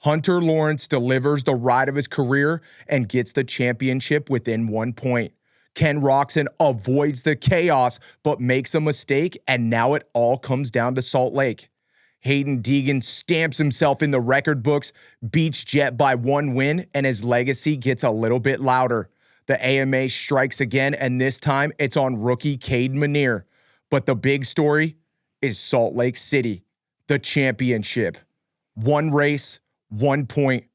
Hunter Lawrence delivers the ride of his career and gets the championship within 1 point. Ken Roczen avoids the chaos but makes a mistake, and now it all comes down to Salt Lake. Haiden Deegan stamps himself in the record books, beats Jet by 1 win, and his legacy gets a little bit louder. The AMA strikes again, and this time it's on rookie Kayden Minear. But the big story is Salt Lake City, the championship. 1 race, 1 point,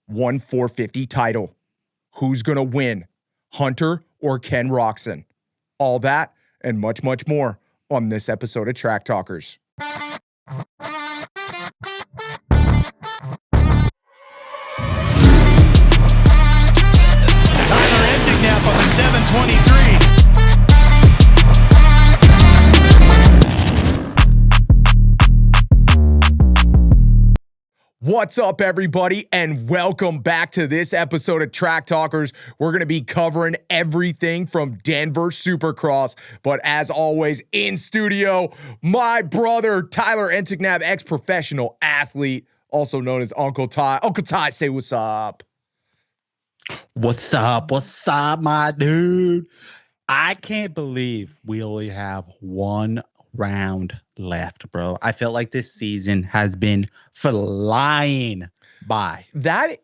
1 450 title. Who's going to win, Hunter or Ken Roczen? All that and much, much more on this episode of Track Talkers. Nap on the 723. What's up, everybody, and welcome back to this episode of Track Talkers. We're going to be covering everything from Denver Supercross, but as always, in studio, my brother, Tyler Entignab, ex-professional athlete, also known as Uncle Ty. Uncle Ty, say what's up. What's up? What's up, my dude? I can't believe we only have 1 round left, bro. I felt like this season has been flying by. That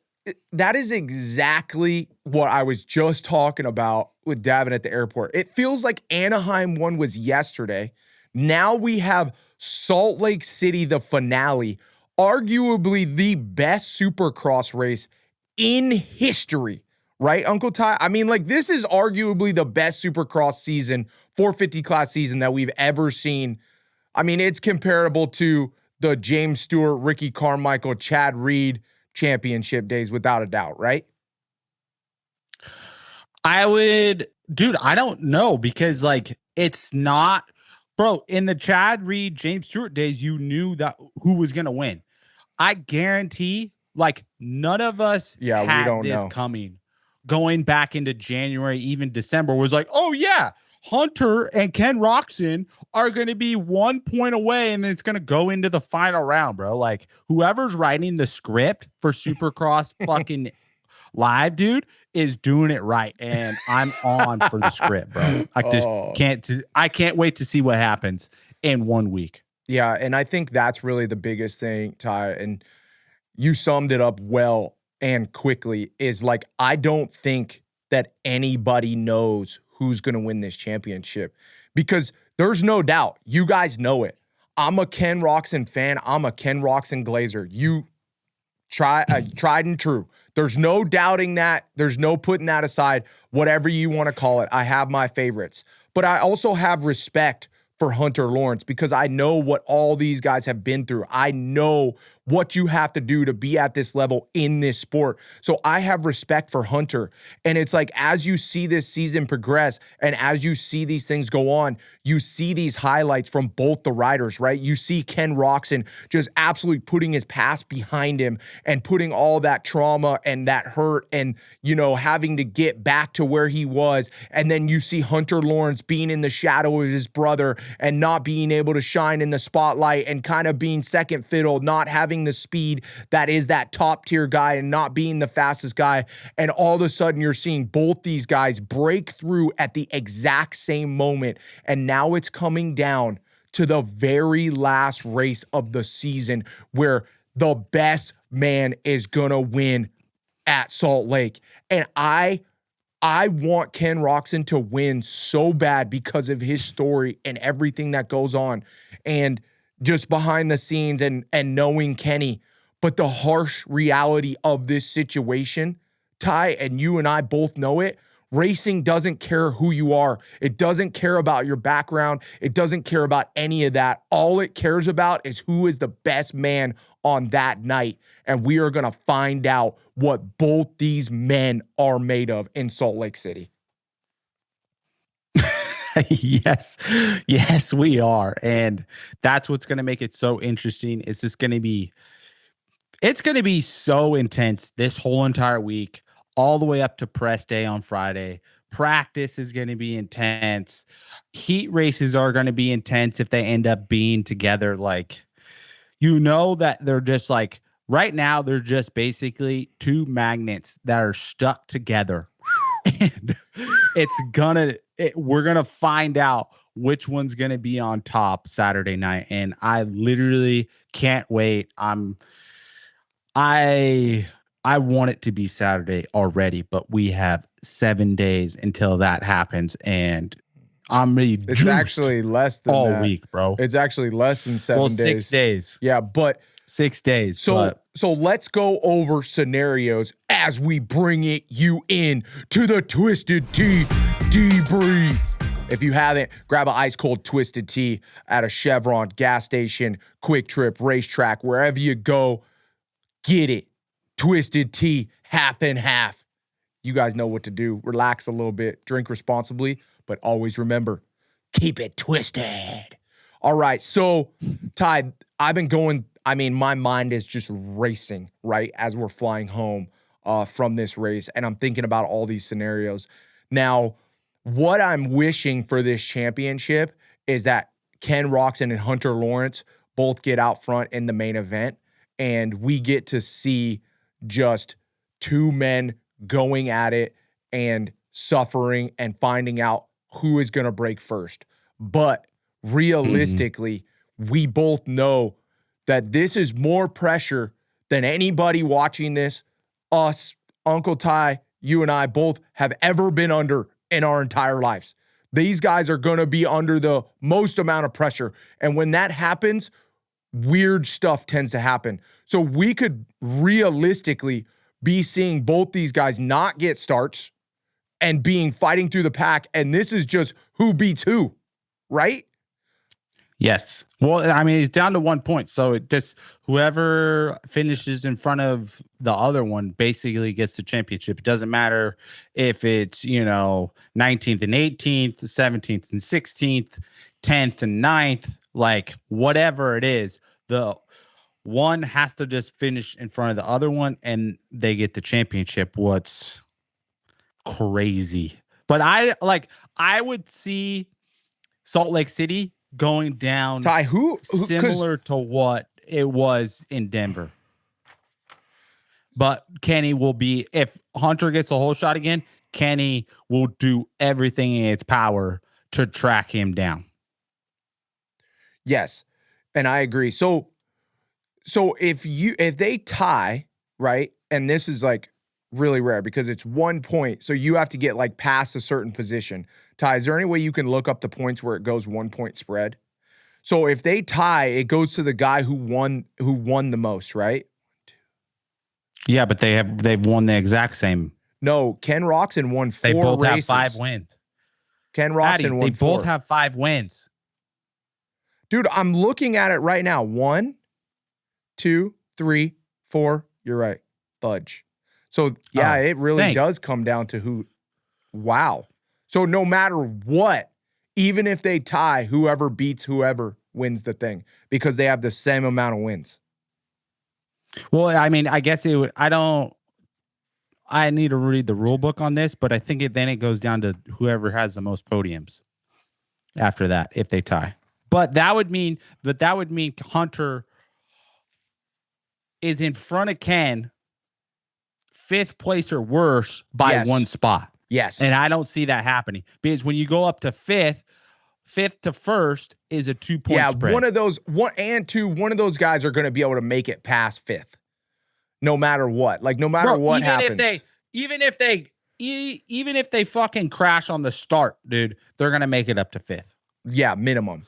is exactly what I was just talking about with Davin at the airport. It feels like Anaheim one was yesterday. Now we have Salt Lake City, the finale, arguably the best Supercross race in history, right, Uncle Ty? I mean, like, this is arguably the best Supercross season, 450 class season that we've ever seen. I mean, it's comparable to the James Stewart, Ricky Carmichael, Chad Reed championship days, without a doubt, right? I don't know, because, like, it's not, bro, in the Chad Reed, James Stewart days, you knew that who was going to win. I guarantee, like, none of us had we don't this know. coming. Going back into January, even December, was like, oh, yeah, Hunter and Ken Roczen are going to be 1 point away, and then it's going to go into the final round, bro. Like, whoever's writing the script for Supercross fucking live, dude, is doing it right, and I'm on for the script, bro. I can't wait to see what happens in 1 week. Yeah, and I think that's really the biggest thing, Ty, and you summed it up well and quickly, is like, I don't think that anybody knows who's going to win this championship, because there's no doubt. You guys know it. I'm a Ken Roczen fan. I'm a Ken Roczen glazer. You tried and true. There's no doubting that. There's no putting that aside. Whatever you want to call it. I have my favorites, but I also have respect for Hunter Lawrence, because I know what all these guys have been through. I know what you have to do to be at this level in this sport. So I have respect for Hunter. And it's like, as you see this season progress and as you see these things go on, you see these highlights from both the riders, right? You see Ken Roczen just absolutely putting his past behind him and putting all that trauma and that hurt and, you know, having to get back to where he was. And then you see Hunter Lawrence being in the shadow of his brother and not being able to shine in the spotlight and kind of being second fiddle, not having the speed that is that top tier guy and not being the fastest guy. And all of a sudden you're seeing both these guys break through at the exact same moment. And now it's coming down to the very last race of the season where the best man is going to win at Salt Lake. And I want Ken Roczen to win so bad because of his story and everything that goes on and just behind the scenes and knowing Kenny. But the harsh reality of this situation, Ty, and you and I both know it, racing doesn't care who you are. It doesn't care about your background. It doesn't care about any of that. All it cares about is who is the best man on that night. And we are going to find out what both these men are made of in Salt Lake City. Yes, we are. And that's what's going to make it so interesting. It's going to be so intense this whole entire week, all the way up to press day on Friday. Practice is going to be intense. Heat races are going to be intense if they end up being together. Like, you know that they're just like Right now, they're just basically two magnets that are stuck together. And we're gonna find out which one's gonna be on top Saturday night. And I literally can't wait. I want it to be Saturday already, but we have 7 days until that happens. And I'm really It's actually less than all that. week, bro. It's actually less than 7 days. 6 days. Yeah, but 6 days. So let's go over scenarios as we bring you in to the Twisted Tea debrief. If you haven't, grab an ice cold Twisted Tea at a Chevron, gas station, Quick Trip, racetrack, wherever you go, get it. Twisted Tea, half and half. You guys know what to do. Relax a little bit, drink responsibly, but always remember, keep it twisted. All right, so Ty, my mind is just racing, right, as we're flying home from this race, and I'm thinking about all these scenarios. Now, what I'm wishing for this championship is that Ken Roczen and Hunter Lawrence both get out front in the main event, and we get to see just two men going at it and suffering and finding out who is going to break first. But realistically, we both know that this is more pressure than anybody watching this, us, Uncle Ty, you and I both have ever been under in our entire lives. These guys are going to be under the most amount of pressure. And when that happens, weird stuff tends to happen. So we could realistically be seeing both these guys not get starts and fighting through the pack. And this is just who beats who, right? Yes. Well, I mean, it's down to 1 point. So it just whoever finishes in front of the other one basically gets the championship. It doesn't matter if it's, 19th and 18th, 17th and 16th, 10th and 9th, like whatever it is, the one has to just finish in front of the other one and they get the championship. What's crazy. But I would see Salt Lake City going down Ty, similar to what it was in Denver. But Kenny will be, if Hunter gets a whole shot again, Kenny will do everything in its power to track him down. Yes. And I agree. So if they tie, right? And this is like really rare because it's 1 point. So you have to get like past a certain position. Ty, is there any way you can look up the points where it goes 1 point spread? So if they tie, it goes to the guy who won the most, right? Yeah, but they've won the exact same. No, Ken Roczen won 4 races. They both have 5 wins. Ken Roczen won 4. They both have 5 wins. Dude, I'm looking at it right now. 1, 2, 3, 4. You're right. Fudge. So yeah, it really does come down to who. Wow. So no matter what, even if they tie, whoever beats whoever wins the thing because they have the same amount of wins. Well, I mean, I guess I need to read the rule book on this, but I think then it goes down to whoever has the most podiums after that, if they tie. But that would mean Hunter is in front of Ken, 5th place or worse by 1 spot. Yes. And I don't see that happening because when you go up to 5th to 1st is a 2 point spread. One of those guys are going to be able to make it past 5th. No matter what. Like no matter what happens. Even if they fucking crash on the start, dude, they're going to make it up to 5th. Yeah, minimum.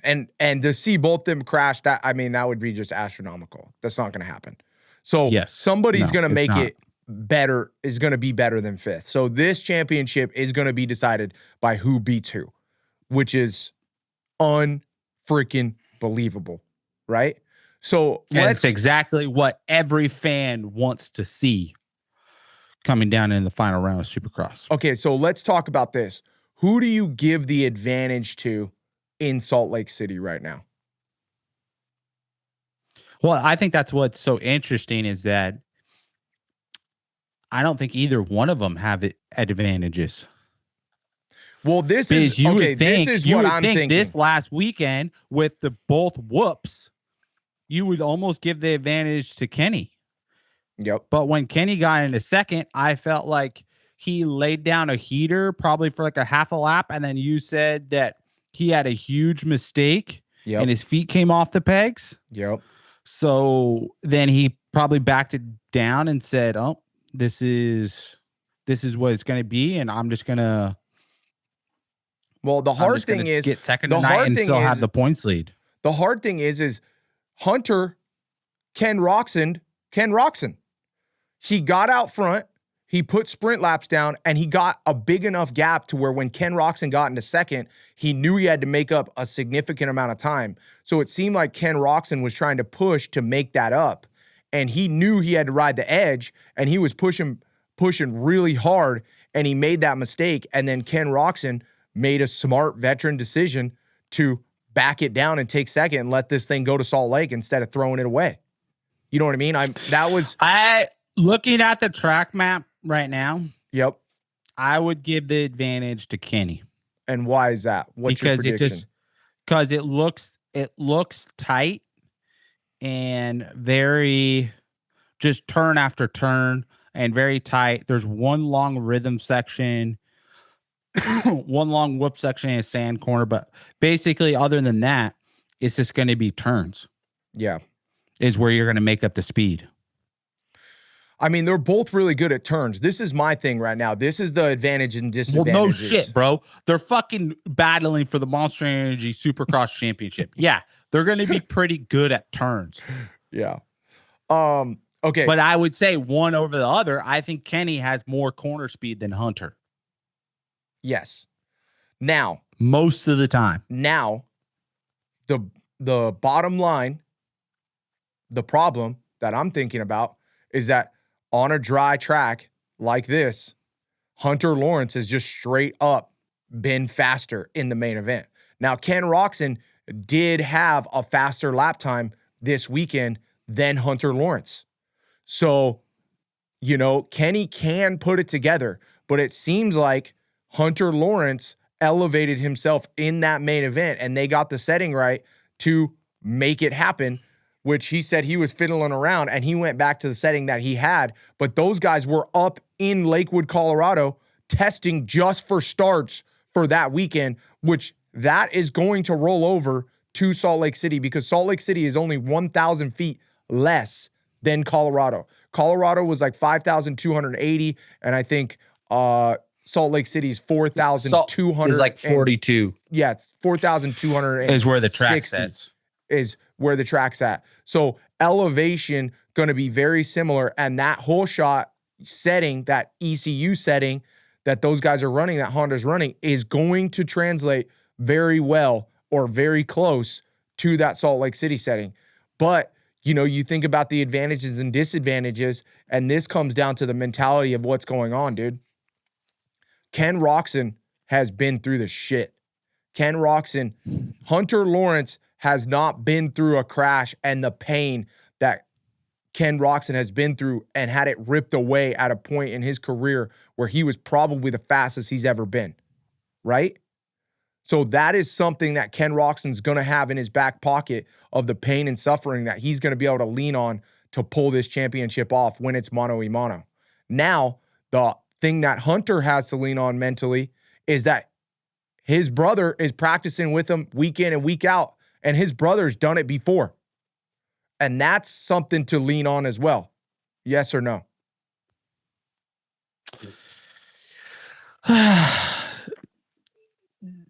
And to see both them crash, that would be just astronomical. That's not going to happen. So somebody's going to make it better, is going to be better than 5th. So this championship is going to be decided by who beats who, which is unfreaking believable, right? So that's exactly what every fan wants to see coming down in the final round of Supercross. Okay, so let's talk about this. Who do you give the advantage to in Salt Lake City right now? Well, I think that's what's so interesting is that I don't think either one of them have advantages. Well, this is what I'm thinking. This last weekend with the both whoops, you would almost give the advantage to Kenny. Yep. But when Kenny got into second, I felt like he laid down a heater probably for like a half a lap. And then you said that he had a huge mistake and his feet came off the pegs. Yep. So then he probably backed it down and said, oh, this is what it's going to be. And I'm just going to. Well, the hard thing is get second tonight and still have the points lead. The hard thing is Hunter, Ken Roczen. He got out front, he put sprint laps down, and he got a big enough gap to where when Ken Roczen got into second, he knew he had to make up a significant amount of time. So it seemed like Ken Roczen was trying to push to make that up. And he knew he had to ride the edge, and he was pushing really hard, and he made that mistake. And then Ken Roczen made a smart veteran decision to back it down and take second and let this thing go to Salt Lake instead of throwing it away. You know what I mean? Looking at the track map right now. Yep. I would give the advantage to Kenny. And why is that? What's your prediction? Because it looks tight and very just turn after turn and very tight. There's one long rhythm section, one long whoop section in a sand corner, but basically other than that, it's just going to be turns. Yeah. Is where you're going to make up the speed. I mean, they're both really good at turns. This is my thing right now. This is the advantage and disadvantage. Well, no shit, bro. They're fucking battling for the Monster Energy Supercross Championship. Yeah, they're going to be pretty good at turns. Yeah. Okay. But I would say one over the other. I think Kenny has more corner speed than Hunter. Yes. Now. Most of the time. Now, the bottom line, the problem that I'm thinking about is that on a dry track like this, Hunter Lawrence has just straight up been faster in the main event. Now, Ken Roczen did have a faster lap time this weekend than Hunter Lawrence. So, you know, Kenny can put it together, but it seems like Hunter Lawrence elevated himself in that main event and they got the setting right to make it happen, which he said he was fiddling around and he went back to the setting that he had. But those guys were up in Lakewood, Colorado, testing just for starts for that weekend, which that is going to roll over to Salt Lake City because Salt Lake City is only 1,000 feet less than Colorado. Colorado was like 5,280, and I think Salt Lake City is 4,200. Is like 42. Yeah, 4,200 is where the track's at. Is where the track's at. So elevation going to be very similar, and that whole shot setting, that ECU setting that those guys are running, that Honda's running, is going to translate very well or very close to that Salt Lake City setting. But, you know, you think about the advantages and disadvantages, and this comes down to the mentality of what's going on, dude. Ken Roczen has been through the shit. Ken Roczen, Hunter Lawrence has not been through a crash and the pain that Ken Roczen has been through and had it ripped away at a point in his career where he was probably the fastest he's ever been, right? So that is something that Ken Roczen's going to have in his back pocket of the pain and suffering that he's going to be able to lean on to pull this championship off when it's mano-a-mano. Now, the thing that Hunter has to lean on mentally is that his brother is practicing with him week in and week out, and his brother's done it before. And that's something to lean on as well. Yes or no?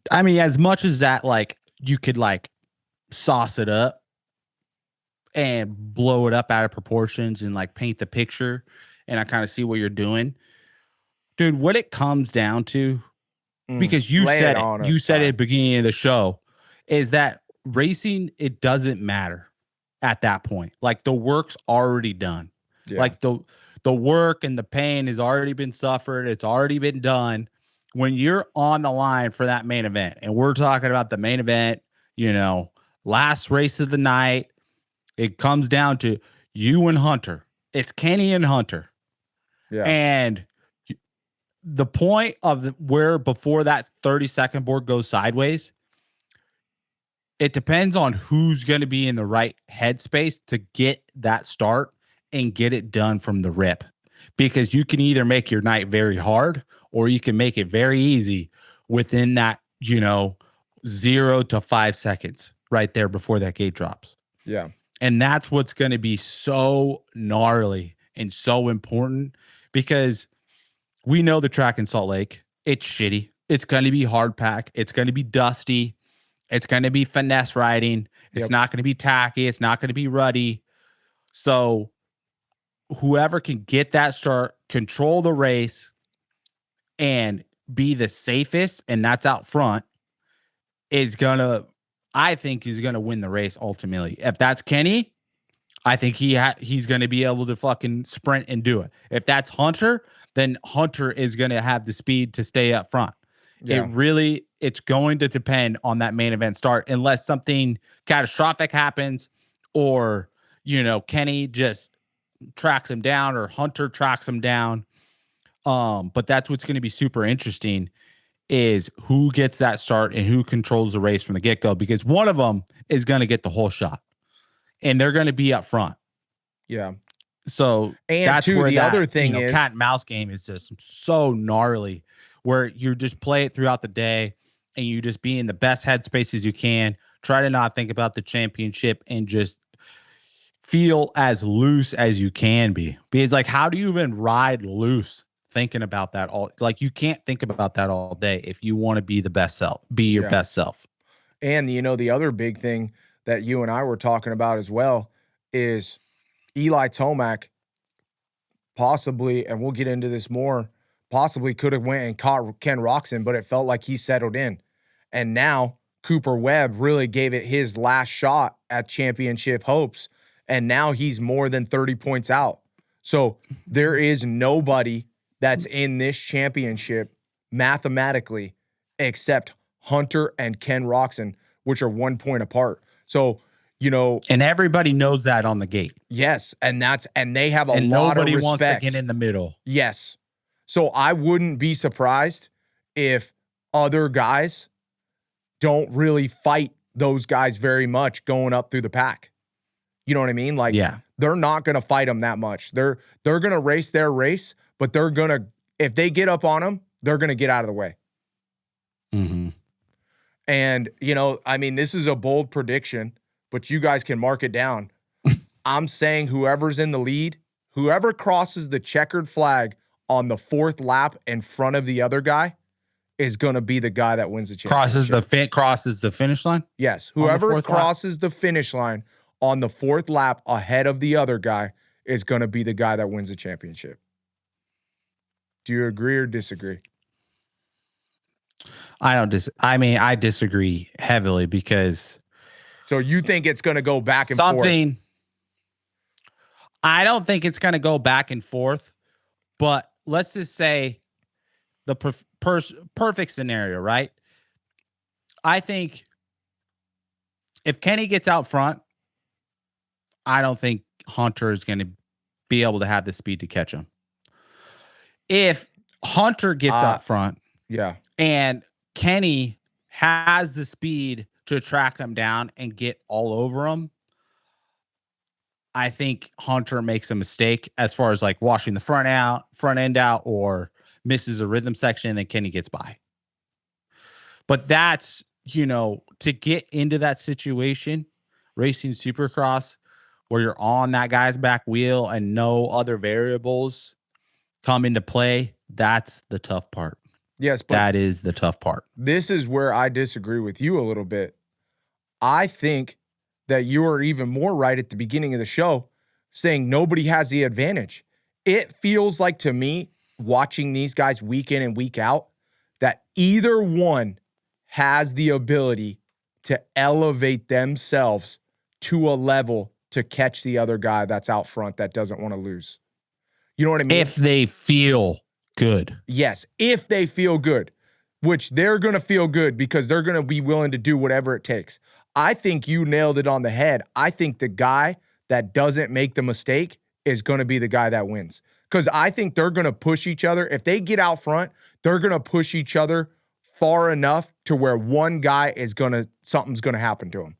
I mean, as much as that, like, you could, like, sauce it up and blow it up out of proportions and, like, paint the picture, and I kind of see what you're doing. Dude, what it comes down to, because you said it at the beginning of the show, is that racing, it doesn't matter at that point. Like, the work's already done. Yeah. Like, the work and the pain has already been suffered. It's already been done. When you're on the line for that main event, and we're talking about the main event, you know, last race of the night, it comes down to you and Hunter. It's Kenny and Hunter. Yeah. And the point of where before that 30-second board goes sideways It depends on who's going to be in the right headspace to get that start and get it done from the rip. Because you can either make your night very hard or you can make it very easy within that, 0 to 5 seconds right there before that gate drops. Yeah. And that's what's going to be so gnarly and so important, because we know the track in Salt Lake, it's shitty. It's going to be hard pack. It's going to be dusty. It's going to be finesse riding. It's not going to be tacky. It's not going to be ruddy. So whoever can get that start, control the race, and be the safest, and that's out front, I think he's going to win the race ultimately. If that's Kenny, I think he's going to be able to fucking sprint and do it. If that's Hunter, then Hunter is going to have the speed to stay up front. Yeah. It's going to depend on that main event start, unless something catastrophic happens, or, Kenny just tracks him down, or Hunter tracks him down. But that's what's going to be super interesting, is who gets that start and who controls the race from the get-go, because one of them is going to get the whole shot and they're going to be up front. Yeah. So and that's where the other thing is, cat and mouse game is just so gnarly, where you just play it throughout the day and you just be in the best headspace as you can. Try to not think about the championship and just feel as loose as you can be. Because how do you even ride loose thinking about that all? You can't think about that all day if you want to be the best self, be your best self. And the other big thing that you and I were talking about as well is Eli Tomac possibly, and we'll get into this more, possibly could have went and caught Ken Roczen, but it felt like he settled in. And now Cooper Webb really gave it his last shot at championship hopes, and now he's more than 30 points out. So there is nobody that's in this championship mathematically except Hunter and Ken Roczen, which are 1 point apart. So, and everybody knows that on the gate. Yes, and they have a lot of respect. Nobody wants to get in the middle. Yes. So I wouldn't be surprised if other guys don't really fight those guys very much going up through the pack. You know what I mean? They're not going to fight them that much. They're going to race their race, but they're going to, if they get up on them, they're going to get out of the way. Mm-hmm. And, this is a bold prediction, but you guys can mark it down. I'm saying whoever's in the lead, whoever crosses the checkered flag on the 4th lap in front of the other guy is going to be the guy that wins the championship. Crosses the finish line? Yes. Whoever crosses the finish line on the 4th lap ahead of the other guy is going to be the guy that wins the championship. Do you agree or disagree? I disagree heavily, because. So you think it's going to go back and forth? I don't think it's going to go back and forth, but let's just say the perfect scenario, right? I think if Kenny gets out front, I don't think Hunter is going to be able to have the speed to catch him. If Hunter gets out front, and Kenny has the speed to track him down and get all over him, I think Hunter makes a mistake as far as washing the front end out, or misses a rhythm section, and then Kenny gets by. But that's, to get into that situation, racing Supercross, where you're on that guy's back wheel and no other variables come into play, that's the tough part. Yes, but that is the tough part. This is where I disagree with you a little bit. I think that you are even more right at the beginning of the show, saying nobody has the advantage. It feels like, to me, watching these guys week in and week out, that either one has the ability to elevate themselves to a level to catch the other guy that's out front that doesn't want to lose. You know what I mean? If they feel good. Yes, if they feel good, which they're going to feel good because they're going to be willing to do whatever it takes. I think you nailed it on the head. I think the guy that doesn't make the mistake is going to be the guy that wins. Because I think they're going to push each other. If they get out front, they're going to push each other far enough to where one guy something's gonna happen to him.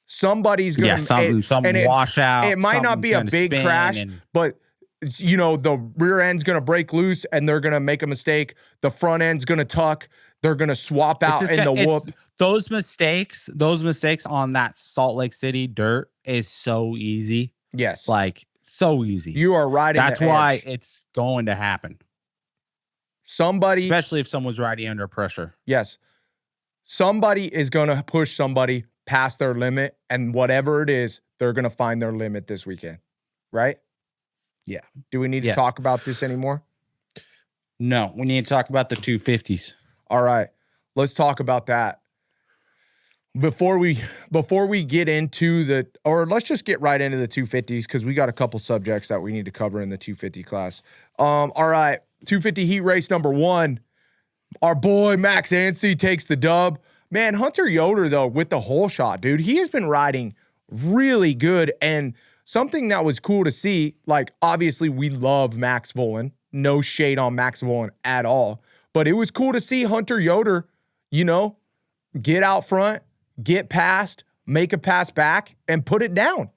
Somebody's gonna some washout. It might not be a big crash, but the rear end's gonna break loose and they're gonna make a mistake. The front end's gonna tuck. They're gonna swap out in the whoop. Those mistakes on that Salt Lake City dirt is so easy. Yes, like so easy. You are riding. That's why it's going to happen. Somebody, especially if someone's riding under pressure. Yes, somebody is gonna push somebody past their limit, and whatever it is, they're gonna find their limit this weekend, right? Yeah. Do we need to talk about this anymore? No, we need to talk about the 250s. All right, let's talk about that. Before we get into let's just get right into the 250s because we got a couple subjects that we need to cover in the 250 class. All right, 250 heat race number 1. Our boy Max Anstey takes the dub. Man, Hunter Yoder, though, with the whole shot, dude, he has been riding really good. And something that was cool to see, like, obviously we love Max Vohland. No shade on Max Vohland at all. But it was cool to see Hunter Yoder, get out front, get past, make a pass back, and put it down.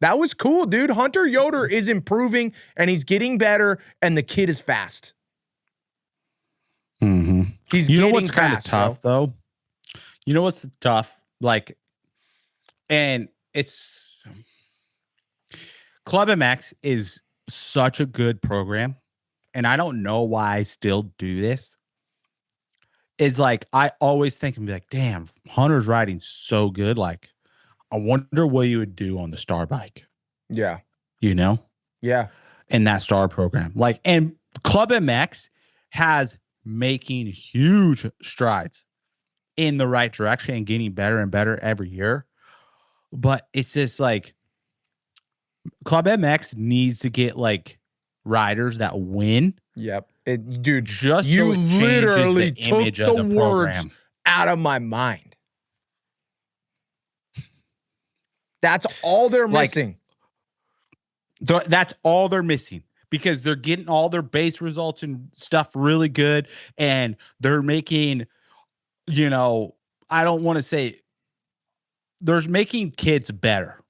That was cool, dude. Hunter Yoder is improving, and he's getting better, and the kid is fast. Mm-hmm. He's getting fast, kind of tough, though? You know what's tough? And it's Club MX is such a good program, and I don't know why I still do this. It's like I always think and be like, damn, Hunter's riding so good. Like, I wonder what you would do on the Star bike. Yeah. Yeah. In that Star program. And Club MX has making huge strides in the right direction and getting better and better every year. But it's just like Club MX needs to get riders that win. Yep. Dude, just you so it literally the image took the of words program out of my mind. That's all they're missing. That's all they're missing because they're getting all their base results and stuff really good. And they're making, I don't want to say they're making kids better.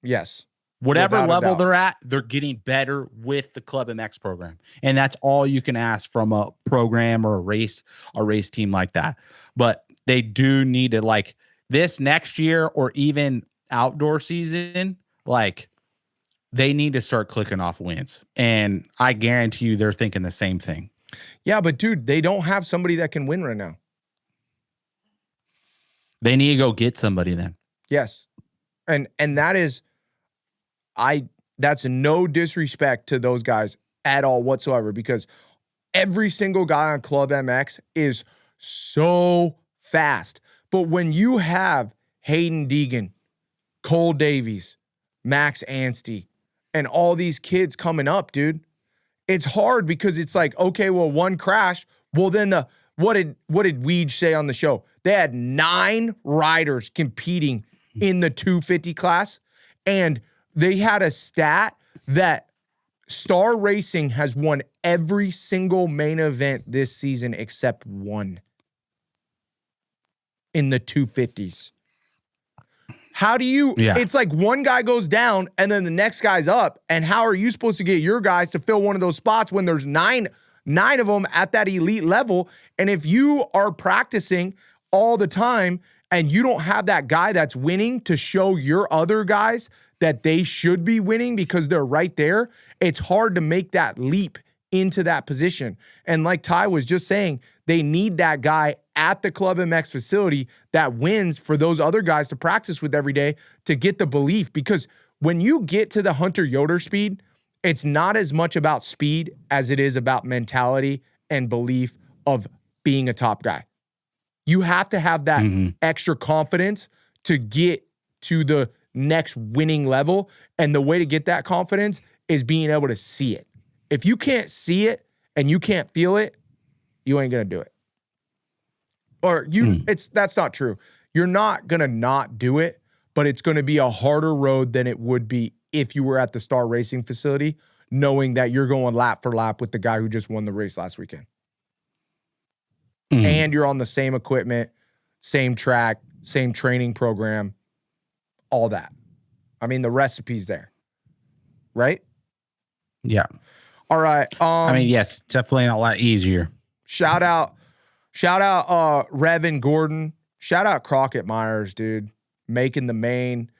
Yes. Whatever level they're at, they're getting better with the Club MX program. And that's all you can ask from a program or a race team like that. But they do need to this next year or even outdoor season, they need to start clicking off wins. And I guarantee you they're thinking the same thing. Yeah, but dude, they don't have somebody that can win right now. They need to go get somebody then. Yes. And that is that's no disrespect to those guys at all whatsoever because every single guy on Club MX is so fast. But when you have Haiden Deegan, Cole Davies, Max Anstey, and all these kids coming up, dude, it's hard because it's like, okay, well, one crashed. Well, then what did Weege say on the show? They had 9 riders competing in the 250 class, and they had a stat that Star Racing has won every single main event this season except one in the 250s. How do you, It's like one guy goes down and then the next guy's up. And how are you supposed to get your guys to fill one of those spots when there's nine of them at that elite level? And if you are practicing all the time and you don't have that guy that's winning to show your other guys that they should be winning because they're right there, it's hard to make that leap into that position. And like Ty was just saying, they need that guy at the Club MX facility that wins for those other guys to practice with every day to get the belief. Because when you get to the Hunter Yoder speed, it's not as much about speed as it is about mentality and belief of being a top guy. You have to have that extra confidence to get to the next winning level. And the way to get that confidence is being able to see it. If you can't see it and you can't feel it, you ain't going to do it. Or that's not true. You're not going to not do it, but it's going to be a harder road than it would be if you were at the Star Racing facility, knowing that you're going lap for lap with the guy who just won the race last weekend. and you're on the same equipment, same track, same training program, all that. I mean, the recipe's there, right? Yeah. All right. I mean, yes, definitely a lot easier. Shout out, Revin Gordon. Shout out Crockett Myers, dude, making the main.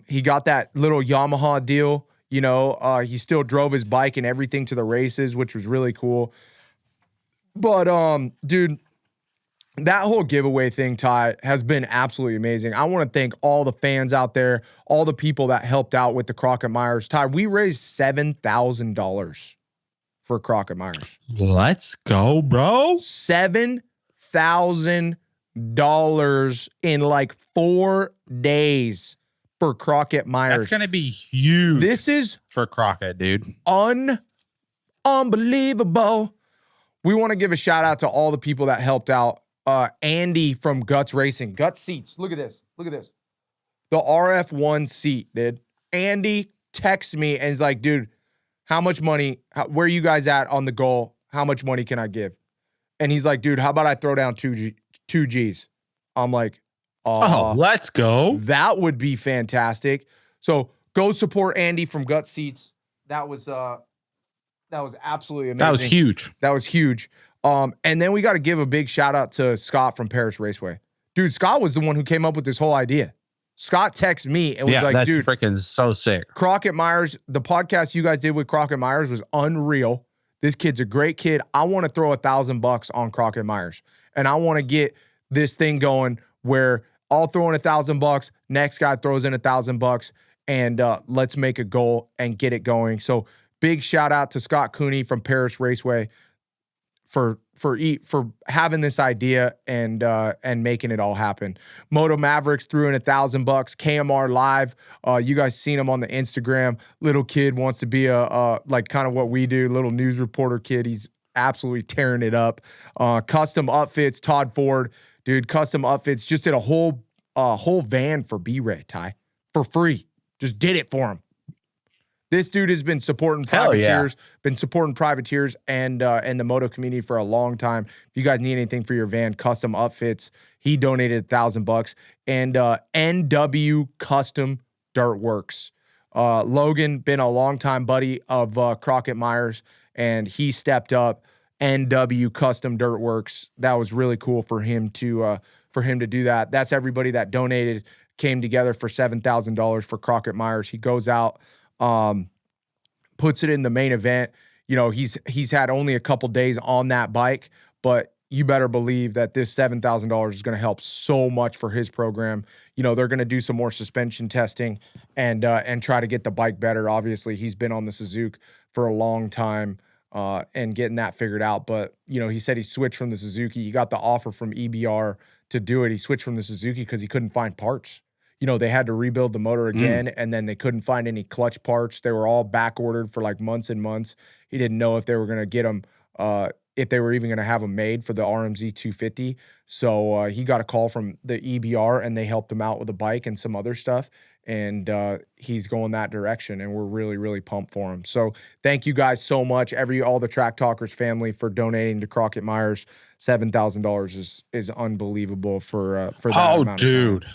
He got that little Yamaha deal. You know, he still drove his bike and everything to the races, which was really cool. But, dude, that whole giveaway thing, Ty, has been absolutely amazing. I want to thank all the fans out there, all the people that helped out with the Crockett Myers. Ty, we raised $7,000 for Crockett Myers. Let's go, bro. $7,000 in like 4 days for Crockett Myers. That's going to be huge. This is for Crockett, dude. Unbelievable. We want to give a shout out to all the people that helped out. Andy from Guts Racing. Guts seats. Look at this. Look at this. The RF1 seat, dude. Andy texts me and is like, dude, how much money, where are you guys at on the goal? How much money can I give? And he's like, dude, how about I throw down two G's? I'm like, let's go. That would be fantastic. So go support Andy from Gut Seats. That was absolutely amazing. That was huge. That was huge. And then we got to give a big shout out to Scott from Paris Raceway. Dude, Scott was the one who came up with this whole idea. Scott texted me and was like, that's dude, freaking so sick. Crockett Myers, the podcast you guys did with Crockett Myers was unreal. This kid's a great kid. I want to throw $1,000 on Crockett Myers. And I want to get this thing going where I'll throw in $1,000, next guy throws in $1,000, and let's make a goal and get it going. So big shout out to Scott Cooney from Paris Raceway for having this idea and making it all happen. Moto Mavericks threw in $1,000. KMR Live, you guys seen him on the Instagram. Little kid wants to be a like kind of what we do. Little news reporter kid. He's absolutely tearing it up. Custom Upfits, Todd Ford, dude. Custom Upfits just did a whole van for B-Ray, Ty, for free. Just did it for him. This dude has been supporting privateers, and the moto community for a long time. If you guys need anything for your van, Custom Upfits, he donated $1,000. And NW Custom Dirt Works. Logan, been a longtime buddy of Crockett Myers, and he stepped up. NW Custom Dirt Works. That was really cool for him to do that. That's everybody that donated, came together for $7,000 for Crockett Myers. He goes out, puts it in the main event. You know, he's had only a couple days on that bike, but you better believe that this $7,000 is going to help so much for his program. You know, they're going to do some more suspension testing and try to get the bike better. Obviously, he's been on the Suzuki for a long time and getting that figured out. But, you know, he said he switched from the Suzuki. He got the offer from EBR to do it. He switched from the Suzuki because he couldn't find parts. You know, they had to rebuild the motor again, and then they couldn't find any clutch parts. They were all back ordered for like months and months. He didn't know if they were going to get them, if they were even going to have them made for the RMZ 250. So he got a call from the EBR, and they helped him out with a bike and some other stuff. And he's going that direction, and we're really, really pumped for him. So thank you guys so much, all the Track Talkers family, for donating to Crockett Myers. $7,000 is unbelievable for that amount of time.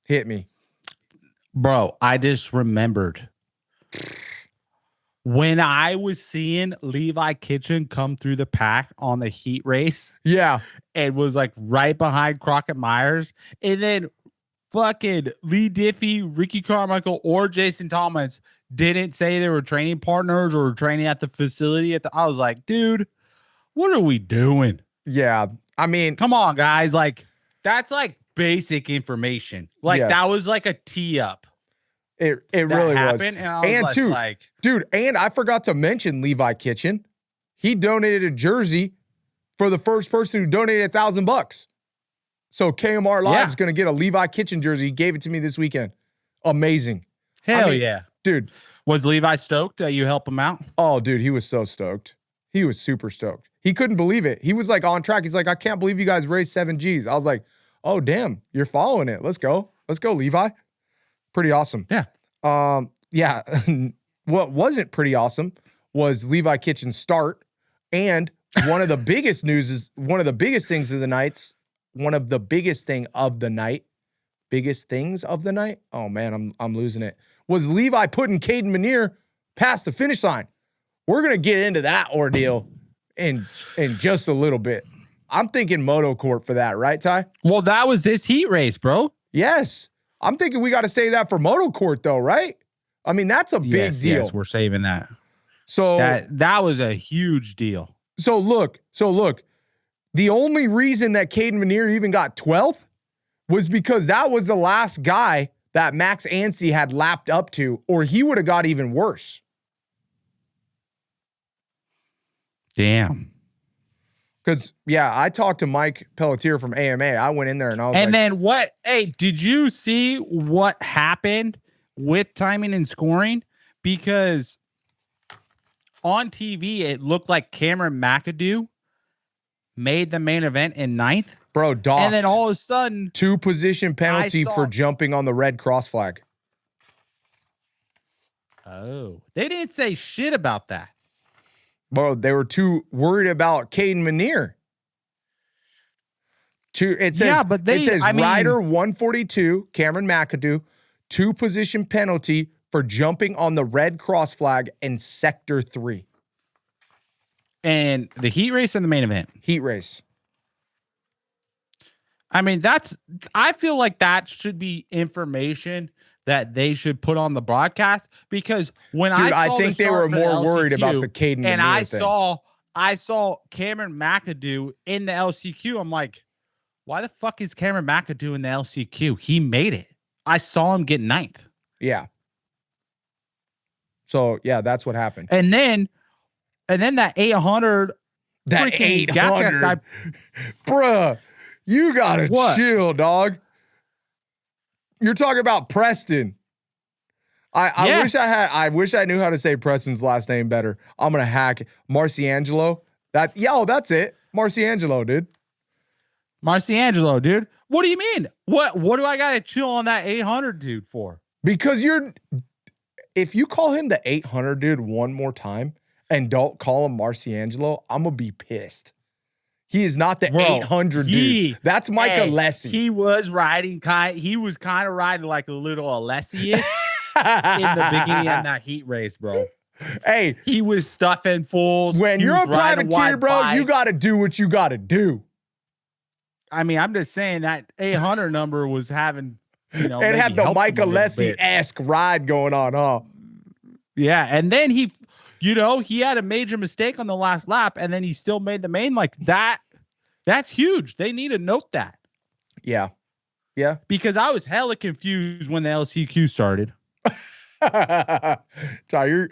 Hit me. Bro, I just remembered when I was seeing Levi Kitchen come through the pack on the heat race. Yeah. And was like right behind Crockett Myers. And then fucking Lee Diffie, Ricky Carmichael, or Jason Thomas didn't say they were training partners or training at the facility. I was like, dude, what are we doing? Yeah. I mean, come on, guys. Like, that's like basic information. Like, yes. That was like a tee up. It really was. And I was dude, and I forgot to mention Levi Kitchen. He donated a jersey for the first person who donated $1,000. So KMR Live is going to get a Levi Kitchen jersey. He gave it to me this weekend. Amazing. Hell yeah. Dude. Was Levi stoked that you help him out? Oh, dude, he was so stoked. He was super stoked. He couldn't believe it. He was like on track. He's like, I can't believe you guys raised 7 Gs. I was like, oh, damn, you're following it. Let's go. Let's go, Levi. Pretty awesome. Yeah. Yeah. What wasn't pretty awesome was Levi Kitchen's start and one of the biggest news is one of the biggest things of the nights. One of the biggest thing of the night. Biggest things of the night. Oh man, I'm losing it. Was Levi putting Kayden Minear past the finish line? We're gonna get into that ordeal in just a little bit. I'm thinking Moto Court for that, right, Ty? Well, that was this heat race, bro. Yes. I'm thinking we got to save that for Moto Court, though, right? I mean, that's a big deal. Yes, we're saving that. So that was a huge deal. So look. The only reason that Kayden Minear even got 12th was because that was the last guy that Max Anstie had lapped up to, or he would have got even worse. Damn. Because, yeah, I talked to Mike Pelletier from AMA. I went in there and I was then what? Hey, did you see what happened with timing and scoring? Because on TV, it looked like Cameron McAdoo made the main event in 9th. Bro, docked. And then all of a sudden, 2-position penalty for jumping on the red cross flag. Oh, they didn't say shit about that. Bro, they were too worried about Kayden Minear. It says rider 142, Cameron McAdoo, 2-position penalty for jumping on the red cross flag in sector 3. And the heat race and the main event? Heat race. I mean, I feel like that should be information that they should put on the broadcast, because when I think they were more worried about the Kayden Minear and thing. I saw Cameron McAdoo in the LCQ. I'm like, why the fuck is Cameron McAdoo in the LCQ? He made it. I saw him get 9th. Yeah. So yeah, that's what happened. And then that 800, that 800 guy, bruh, you gotta chill, dog. You're talking about Preston. I wish I knew how to say Preston's last name better. I'm gonna hack it. Marciangelo. That's it. Marciangelo, dude. Marciangelo, dude. What do you mean? What do I gotta chill on that 800 dude for? Because if you call him the 800 dude one more time and don't call him Marciangelo, I'm gonna be pissed. He is not the 800 dude. That's Mike Alessi. He was riding kind of riding like a little Alessi-ish in the beginning of that heat race, bro. Hey, he was stuffing fools. When you're a privateer, bro, you got to do what you got to do. I mean, I'm just saying that 800 number was having, it had the Mike Alessi-esque ride going on, huh? Yeah, and then he had a major mistake on the last lap, and then he still made the main like that. That's huge. They need to note that. Yeah. Yeah. Because I was hella confused when the LCQ started. Ty, you're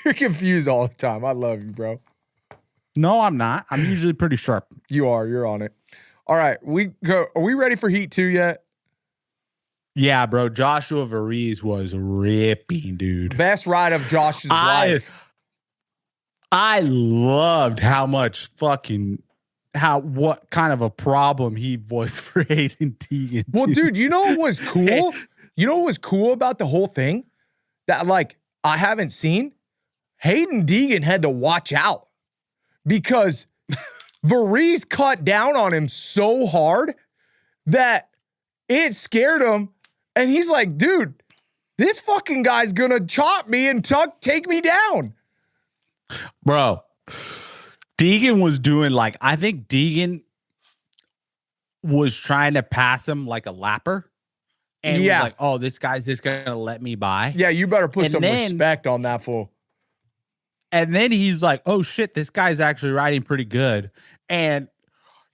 confused all the time. I love you, bro. No, I'm not. I'm usually pretty sharp. You are. You're on it. All right. Are we ready for Heat 2 yet? Yeah, bro. Joshua Varese was ripping, dude. Best ride of Josh's life. I loved what kind of a problem he was for Haiden Deegan. Well, dude, you know what was cool? You know what was cool about the whole thing? That, I haven't seen? Haiden Deegan had to watch out because Varese cut down on him so hard that it scared him. And he's like, dude, this fucking guy's gonna chop me and take me down. Bro, Deegan was doing I think Deegan was trying to pass him like a lapper. And was like, oh, this guy's just gonna let me by. Yeah, you better put some respect on that fool. And then he's like, oh shit, this guy's actually riding pretty good. And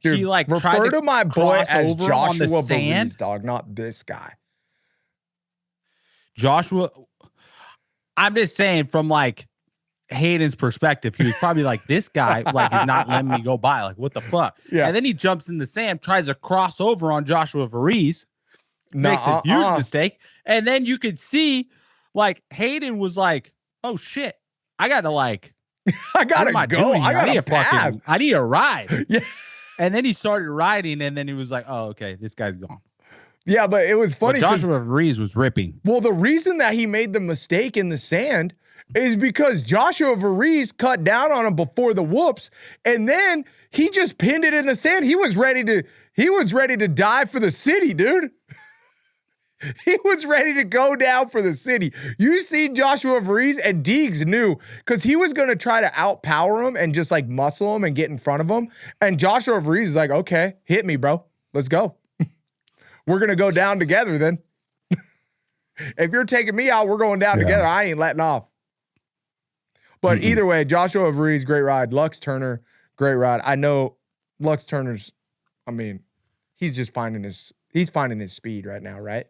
dude, he refer to my boy as Joshua Varese, dog, not this guy. Joshua, I'm just saying from Hayden's perspective, he was probably like, this guy is not letting me go by. Like, what the fuck? Yeah. And then he jumps in the sand, tries to cross over on Joshua Varese, makes a huge mistake. And then you could see Haiden was like, oh shit, I gotta I gotta go. I need a ride. Yeah. And then he started riding, and then he was like, oh, okay, this guy's gone. Yeah, but it was funny. But Joshua Varese was ripping. Well, the reason that he made the mistake in the sand is because Joshua Varese cut down on him before the whoops, and then he just pinned it in the sand. He was ready to die for the city, dude. He was ready to go down for the city. You see Joshua Varese, and Deegs knew because he was going to try to outpower him and just like muscle him and get in front of him. And Joshua Varese is like, okay, hit me, bro. Let's go. We're going to go down together then. If you're taking me out, we're going down together. I ain't letting off. But either way, Joshua Varese, great ride. Lux Turner, great ride. I know Lux Turner's, I mean, he's just finding his speed right now, right?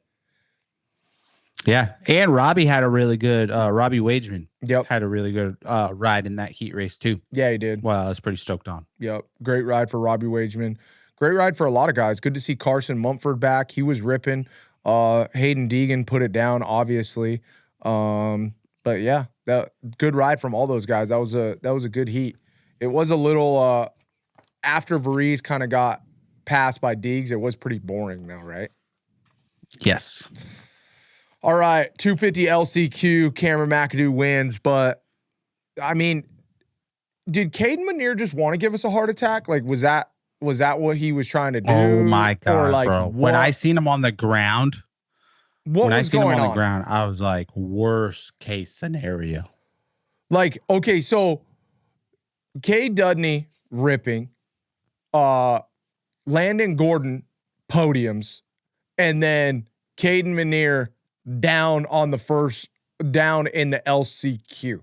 Yeah. And Robbie had a really good, Robbie Wageman had a really good ride in that heat race too. Yeah, he did. Well, I was pretty stoked on. Yep. Great ride for Robbie Wageman. Great ride for a lot of guys. Good to see Carson Mumford back. He was ripping. Haiden Deegan put it down, obviously. But yeah, that good ride from all those guys. That was a good heat. It was a little after Varese kind of got passed by Deegs, it was pretty boring though, right? Yes. All right, 250 LCQ, Cameron McAdoo wins, but I mean, did Kayden Minear just want to give us a heart attack? Like, was that what he was trying to do? Oh my god, or like, bro! what? When I seen him on the ground, The ground, I was like, worst case scenario. Like, okay, so Kay Dudney ripping, Landon Gordon podiums, and then Kayden Minear down in the LCQ.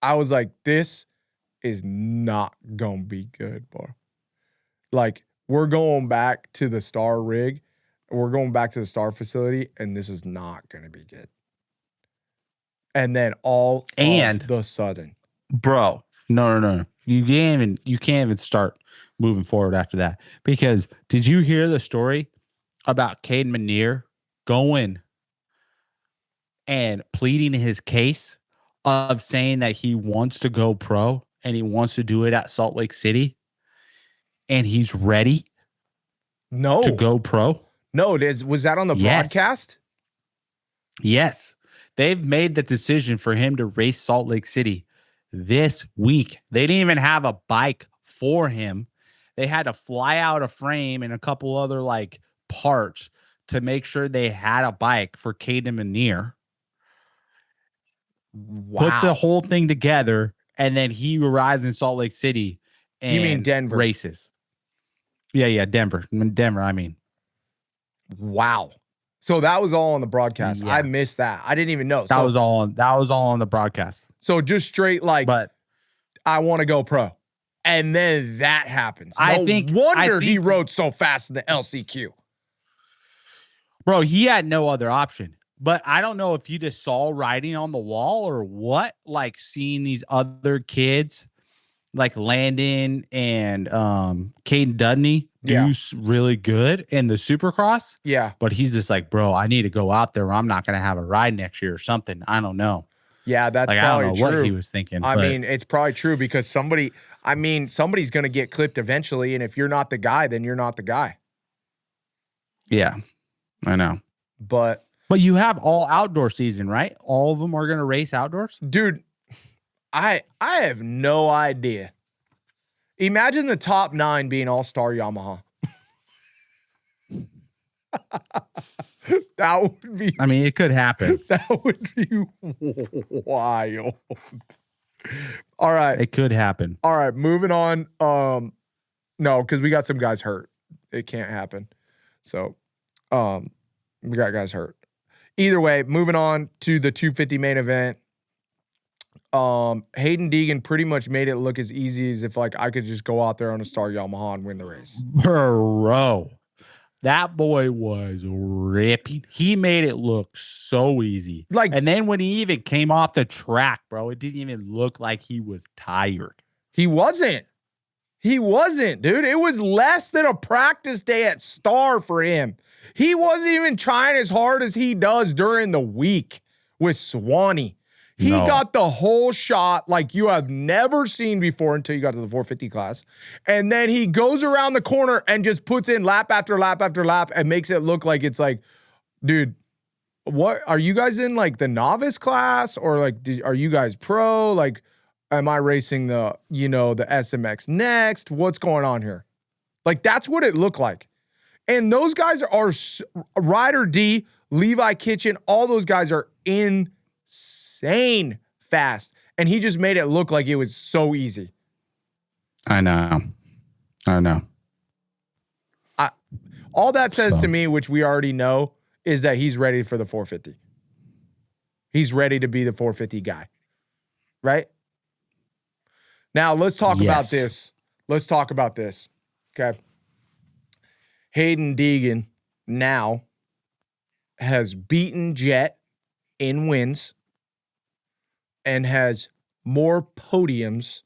I was like, this is not gonna be good, bro. Like, we're going back to the Star rig, we're going back to the Star facility, and this is not gonna be good. And then of the sudden, bro, no. You can't even start moving forward after that. Because did you hear the story about Kayden Minear going and pleading his case of saying that he wants to go pro and he wants to do it at Salt Lake City and he's ready to go pro? No, was that on the broadcast? Yes. They've made the decision for him to race Salt Lake City this week. They didn't even have a bike for him. They had to fly out a frame and a couple other like parts to make sure they had a bike for Kaden Minear. Wow. Put the whole thing together, and then he arrives in Salt Lake City and you mean Denver races. Yeah, Denver. I mean. Wow. So that was all on the broadcast. Yeah. I missed that. I didn't even know. That was all on the broadcast. So just straight like, but I want to go pro. And then that happens. No wonder he rode so fast in the LCQ. Bro, he had no other option. But I don't know if he just saw writing on the wall or what, like seeing these other kids like Landon and Caden Dudney do really good in the Supercross. Yeah. But he's just like, bro, I need to go out there or I'm not going to have a ride next year or something. I don't know. Yeah, that's like, probably I don't know true. What he was thinking. I mean, it's probably true because somebody's going to get clipped eventually. And if you're not the guy, then you're not the guy. Yeah, I know. But you have all outdoor season, right? All of them are going to race outdoors? Dude, I have no idea. Imagine the top 9 being all-star Yamaha. That would be... I mean, it could happen. That would be wild. All right. It could happen. All right, moving on. No, because we got some guys hurt. It can't happen. So, we got guys hurt. Either way, moving on to the 250 main event. Haiden Deegan pretty much made it look as easy as if like I could just go out there on a Star Yamaha and win the race. Bro, that boy was ripping. He made it look so easy. Like, and then when he even came off the track, bro, it didn't even look like he was tired. He wasn't, dude. It was less than a practice day at Star for him. He wasn't even trying as hard as he does during the week with Swanee. He got the whole shot like you have never seen before until you got to the 450 class. And then he goes around the corner and just puts in lap after lap after lap and makes it look like it's like, dude, what are you guys in, like the novice class, or like are you guys pro? Like, am I racing the SMX next? What's going on here? Like, that's what it looked like. And those guys are Ryder D, Levi Kitchen, all those guys are insane fast. And he just made it look like it was so easy. I know. All that says to me, which we already know, is that he's ready for the 450. He's ready to be the 450 guy. Right? Now, let's talk about this. Okay. Haiden Deegan now has beaten Jet in wins and has more podiums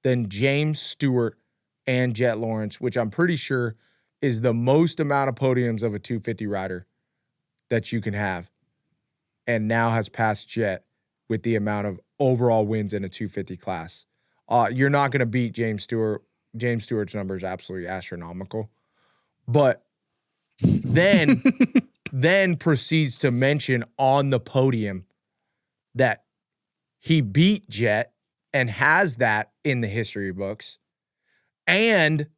than James Stewart and Jet Lawrence, which I'm pretty sure is the most amount of podiums of a 250 rider that you can have, and now has passed Jet with the amount of overall wins in a 250 class. You're not going to beat James Stewart. James Stewart's number is absolutely astronomical. But then proceeds to mention on the podium that he beat Jet and has that in the history books, and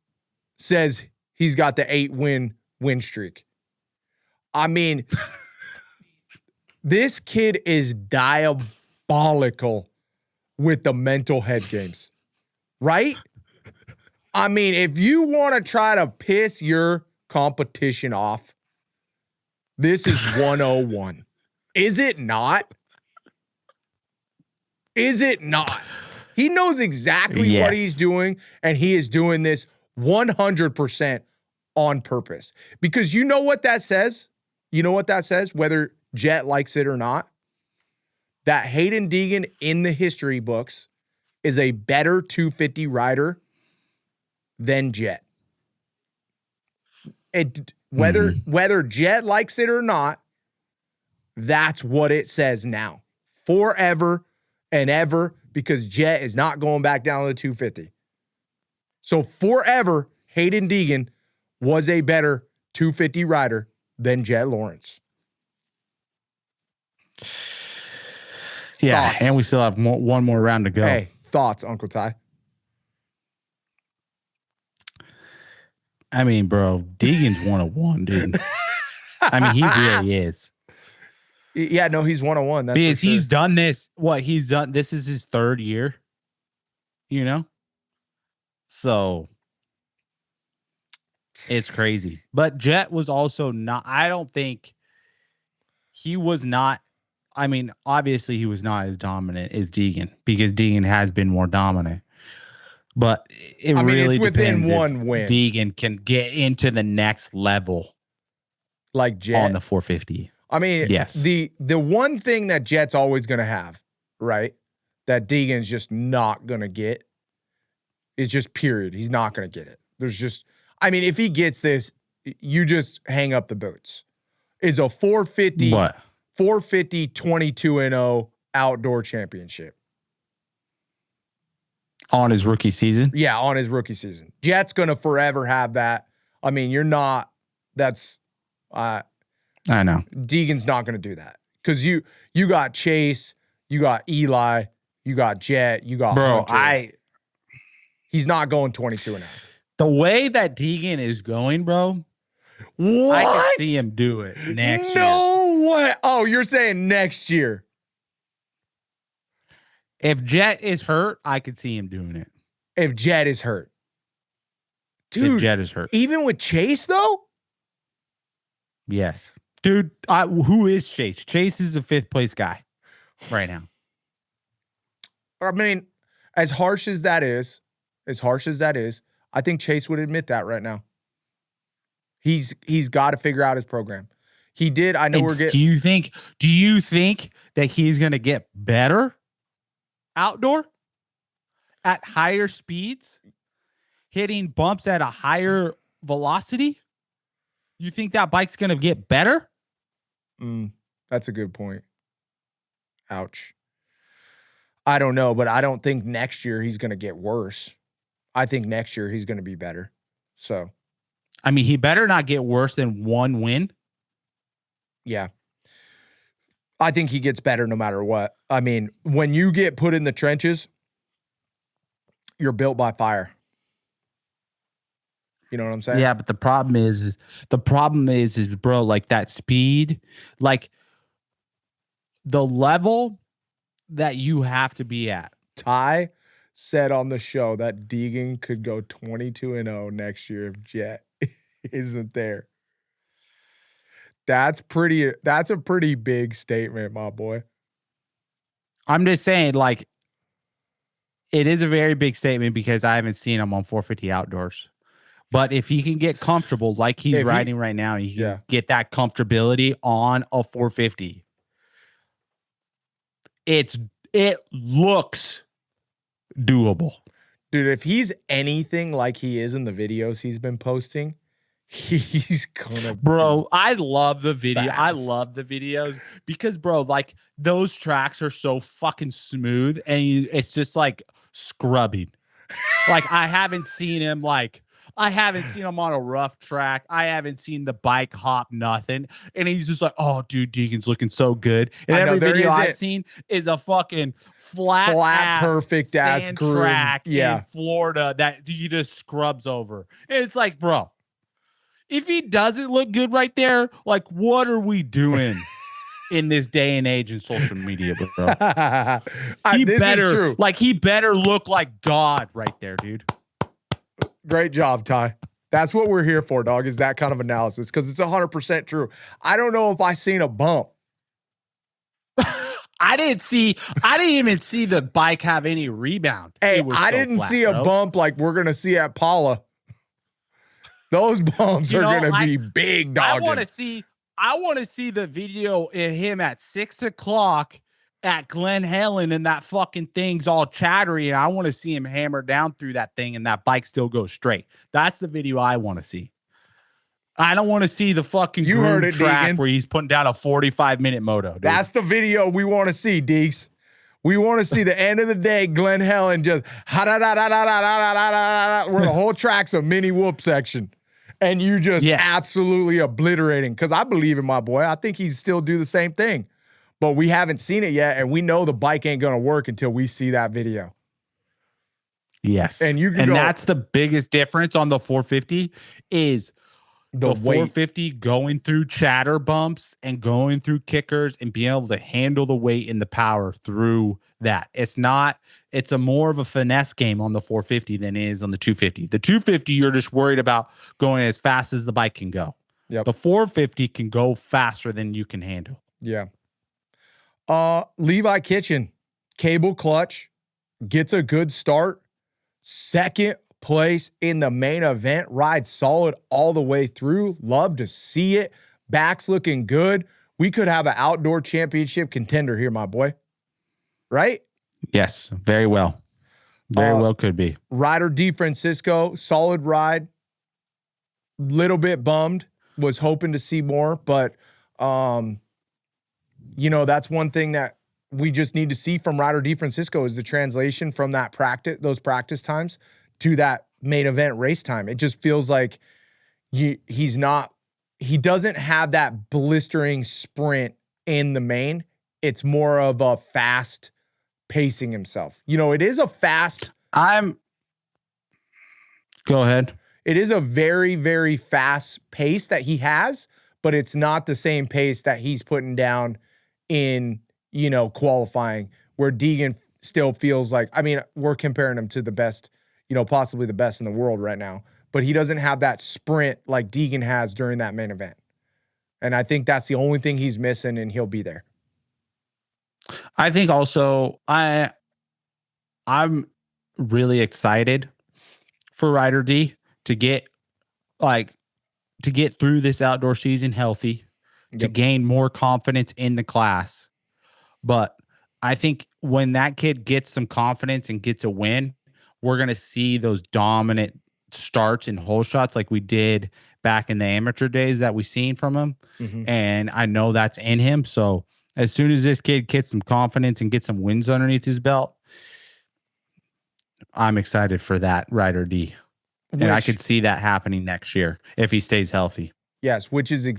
says he's got the 8-win streak. I mean, this kid is diabolical with the mental head games, right? I mean, if you want to try to piss your competition off, this is 101. Is it not? Is it not? He knows exactly what he's doing, and he is doing this 100% on purpose. Because you know what that says? You know what that says, whether Jet likes it or not? That Haiden Deegan in the history books is a better 250 rider than Jet. Whether Jet likes it or not, that's what it says now. Forever and ever, because Jet is not going back down to the 250. So forever, Haiden Deegan was a better 250 rider than Jet Lawrence. Yeah, Thoughts? and we still have one more round to go. Hey, thoughts, Uncle Ty? I mean, bro, Deegan's 101, dude. I mean, he really is. Yeah, no, he's 101. That's because for sure. he's done this. He's done. This is his third year. You know, so it's crazy. But Jet was also not. I don't think he was not. I mean, obviously, he was not as dominant as Deegan because Deegan has been more dominant. But it really it's within depends one if win. Deegan can get into the next level, like Jet on the 450. I mean, yes. The one thing that Jet's always going to have, right, that Deegan's just not going to get is just period. He's not going to get it. There's just, I mean, if he gets this, you just hang up the boots. Is a 450, What? 450 22-0 outdoor championship. On his rookie season? Yeah, on his rookie season. Jet's going to forever have that. I mean, you're not, that's, I know. Deegan's not going to do that because you got Chase, you got Eli, you got Jet, you got Hunter. He's not going 22-0. The way that Deegan is going, bro, what? I can see him do it next year. No way. Oh, you're saying next year? If Jet is hurt, I could see him doing it. If Jet is hurt, dude. If Jet is hurt, even with Chase though. Yes, dude. Who is Chase? Chase is a 5th place guy right now. I mean, as harsh as that is, I think Chase would admit that right now. He's got to figure out his program. He did. I know and we're getting. Do you think that he's going to get better outdoor at higher speeds, hitting bumps at a higher velocity? You think that bike's going to get better? That's a good point. Ouch. I don't know, but I don't think next year he's going to get worse. I think next year he's going to be better. So, I mean, he better not get worse than 1 win. Yeah. I think he gets better no matter what. I mean, when you get put in the trenches, you're built by fire. You know what I'm saying? Yeah, but the problem is bro, like that speed, like the level that you have to be at. Ty said on the show that Deegan could go 22-0 next year if Jet isn't there. That's a pretty big statement, my boy. I'm just saying, like, it is a very big statement because I haven't seen him on 450 outdoors. But if he can get comfortable like he's riding right now, he can get that comfortability on a 450. It looks doable. Dude, if he's anything like he is in the videos he's been posting, he's gonna bro. I love the video. Fast. I love the videos because, bro, like those tracks are so fucking smooth and it's just like scrubbing. Like I haven't seen him on a rough track. I haven't seen the bike hop nothing. And he's just like, oh, dude, Deegan's looking so good. And every video I've seen is a fucking flat perfect ass track in Florida that he just scrubs over. And it's like, bro, if he doesn't look good right there, like, what are we doing in this day and age in social media, bro? He better look like God right there, dude. Great job, Ty. That's what we're here for, dog, is that kind of analysis because it's 100% true. I don't know if I seen a bump. I didn't even see the bike have any rebound. Hey, I didn't see a bump like we're going to see at Paula. Those bumps are going to be big, dog. I want to see the video of him at 6 o'clock at Glen Helen and that fucking thing's all chattery. And I want to see him hammer down through that thing and that bike still goes straight. That's the video I want to see. I don't want to see the fucking track where he's putting down a 45-minute moto. Dude. That's the video we want to see, Deeks. We want to see the end of the day, Glen Helen just where the whole track's a mini whoop section. And you just absolutely obliterating. Because I believe in my boy. I think he's still do the same thing. But we haven't seen it yet, and we know the bike ain't going to work until we see that video. Yes. And that's the biggest difference on the 450 is the 450 going through chatter bumps and going through kickers and being able to handle the weight and the power through that. It's a more of a finesse game on the 450 than it is on the 250. The 250, you're just worried about going as fast as the bike can go. Yep. The 450 can go faster than you can handle. Yeah. Levi Kitchen, cable clutch, gets a good start. Second place in the main event, rides solid all the way through. Love to see it. Back's looking good. We could have an outdoor championship contender here, my boy. Right? Yes, very well. Very well could be. Rider D Francisco, solid ride. Little bit bummed. Was hoping to see more, but that's one thing that we just need to see from Rider D Francisco is the translation from those practice times to that main event race time. It just feels like he doesn't have that blistering sprint in the main. It's more of a fast pacing himself. It is a fast. Go ahead. It is a very, very fast pace that he has, but it's not the same pace that he's putting down in, qualifying, where Deegan still feels like, we're comparing him to the best, possibly the best in the world right now, but he doesn't have that sprint like Deegan has during that main event. And I think that's the only thing he's missing, and he'll be there. I think also I'm really excited for Rider D to get through this outdoor season healthy, to gain more confidence in the class. But I think when that kid gets some confidence and gets a win, we're going to see those dominant starts and hole shots like we did back in the amateur days that we've seen from him. Mm-hmm. And I know that's in him. So as soon as this kid gets some confidence and gets some wins underneath his belt, I'm excited for that Rider D. And I could see that happening next year if he stays healthy. Yes, which is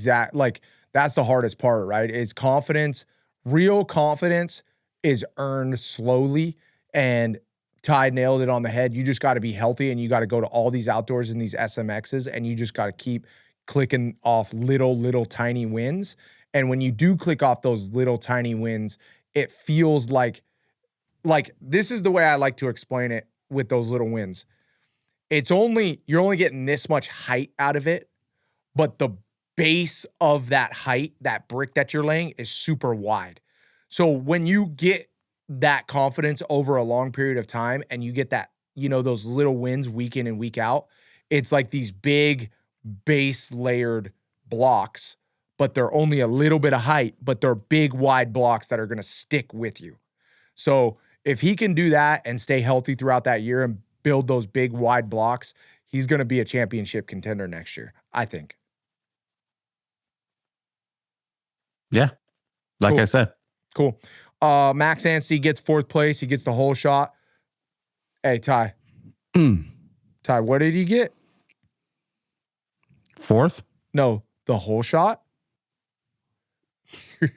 that's the hardest part, right? Is confidence Real confidence is earned slowly, and Ty nailed it on the head. You just got to be healthy, and you got to go to all these outdoors and these SMXs, and you just got to keep clicking off little tiny wins. And when you do click off those little tiny wins, it feels like this is the way I like to explain it with those little wins. You're only getting this much height out of it, but the base of that height, that brick that you're laying, is super wide. So when you get that confidence over a long period of time and you get that, those little wins week in and week out, it's like these big base layered blocks, but they're only a little bit of height, but they're big wide blocks that are going to stick with you. So if he can do that and stay healthy throughout that year and build those big wide blocks, he's going to be a championship contender next year, I think. Yeah. Like Cool. I said. Cool. Max Anstey gets 4th place. He gets the whole shot. Hey, Ty. Ty, what did he get? 4th? No, the whole shot?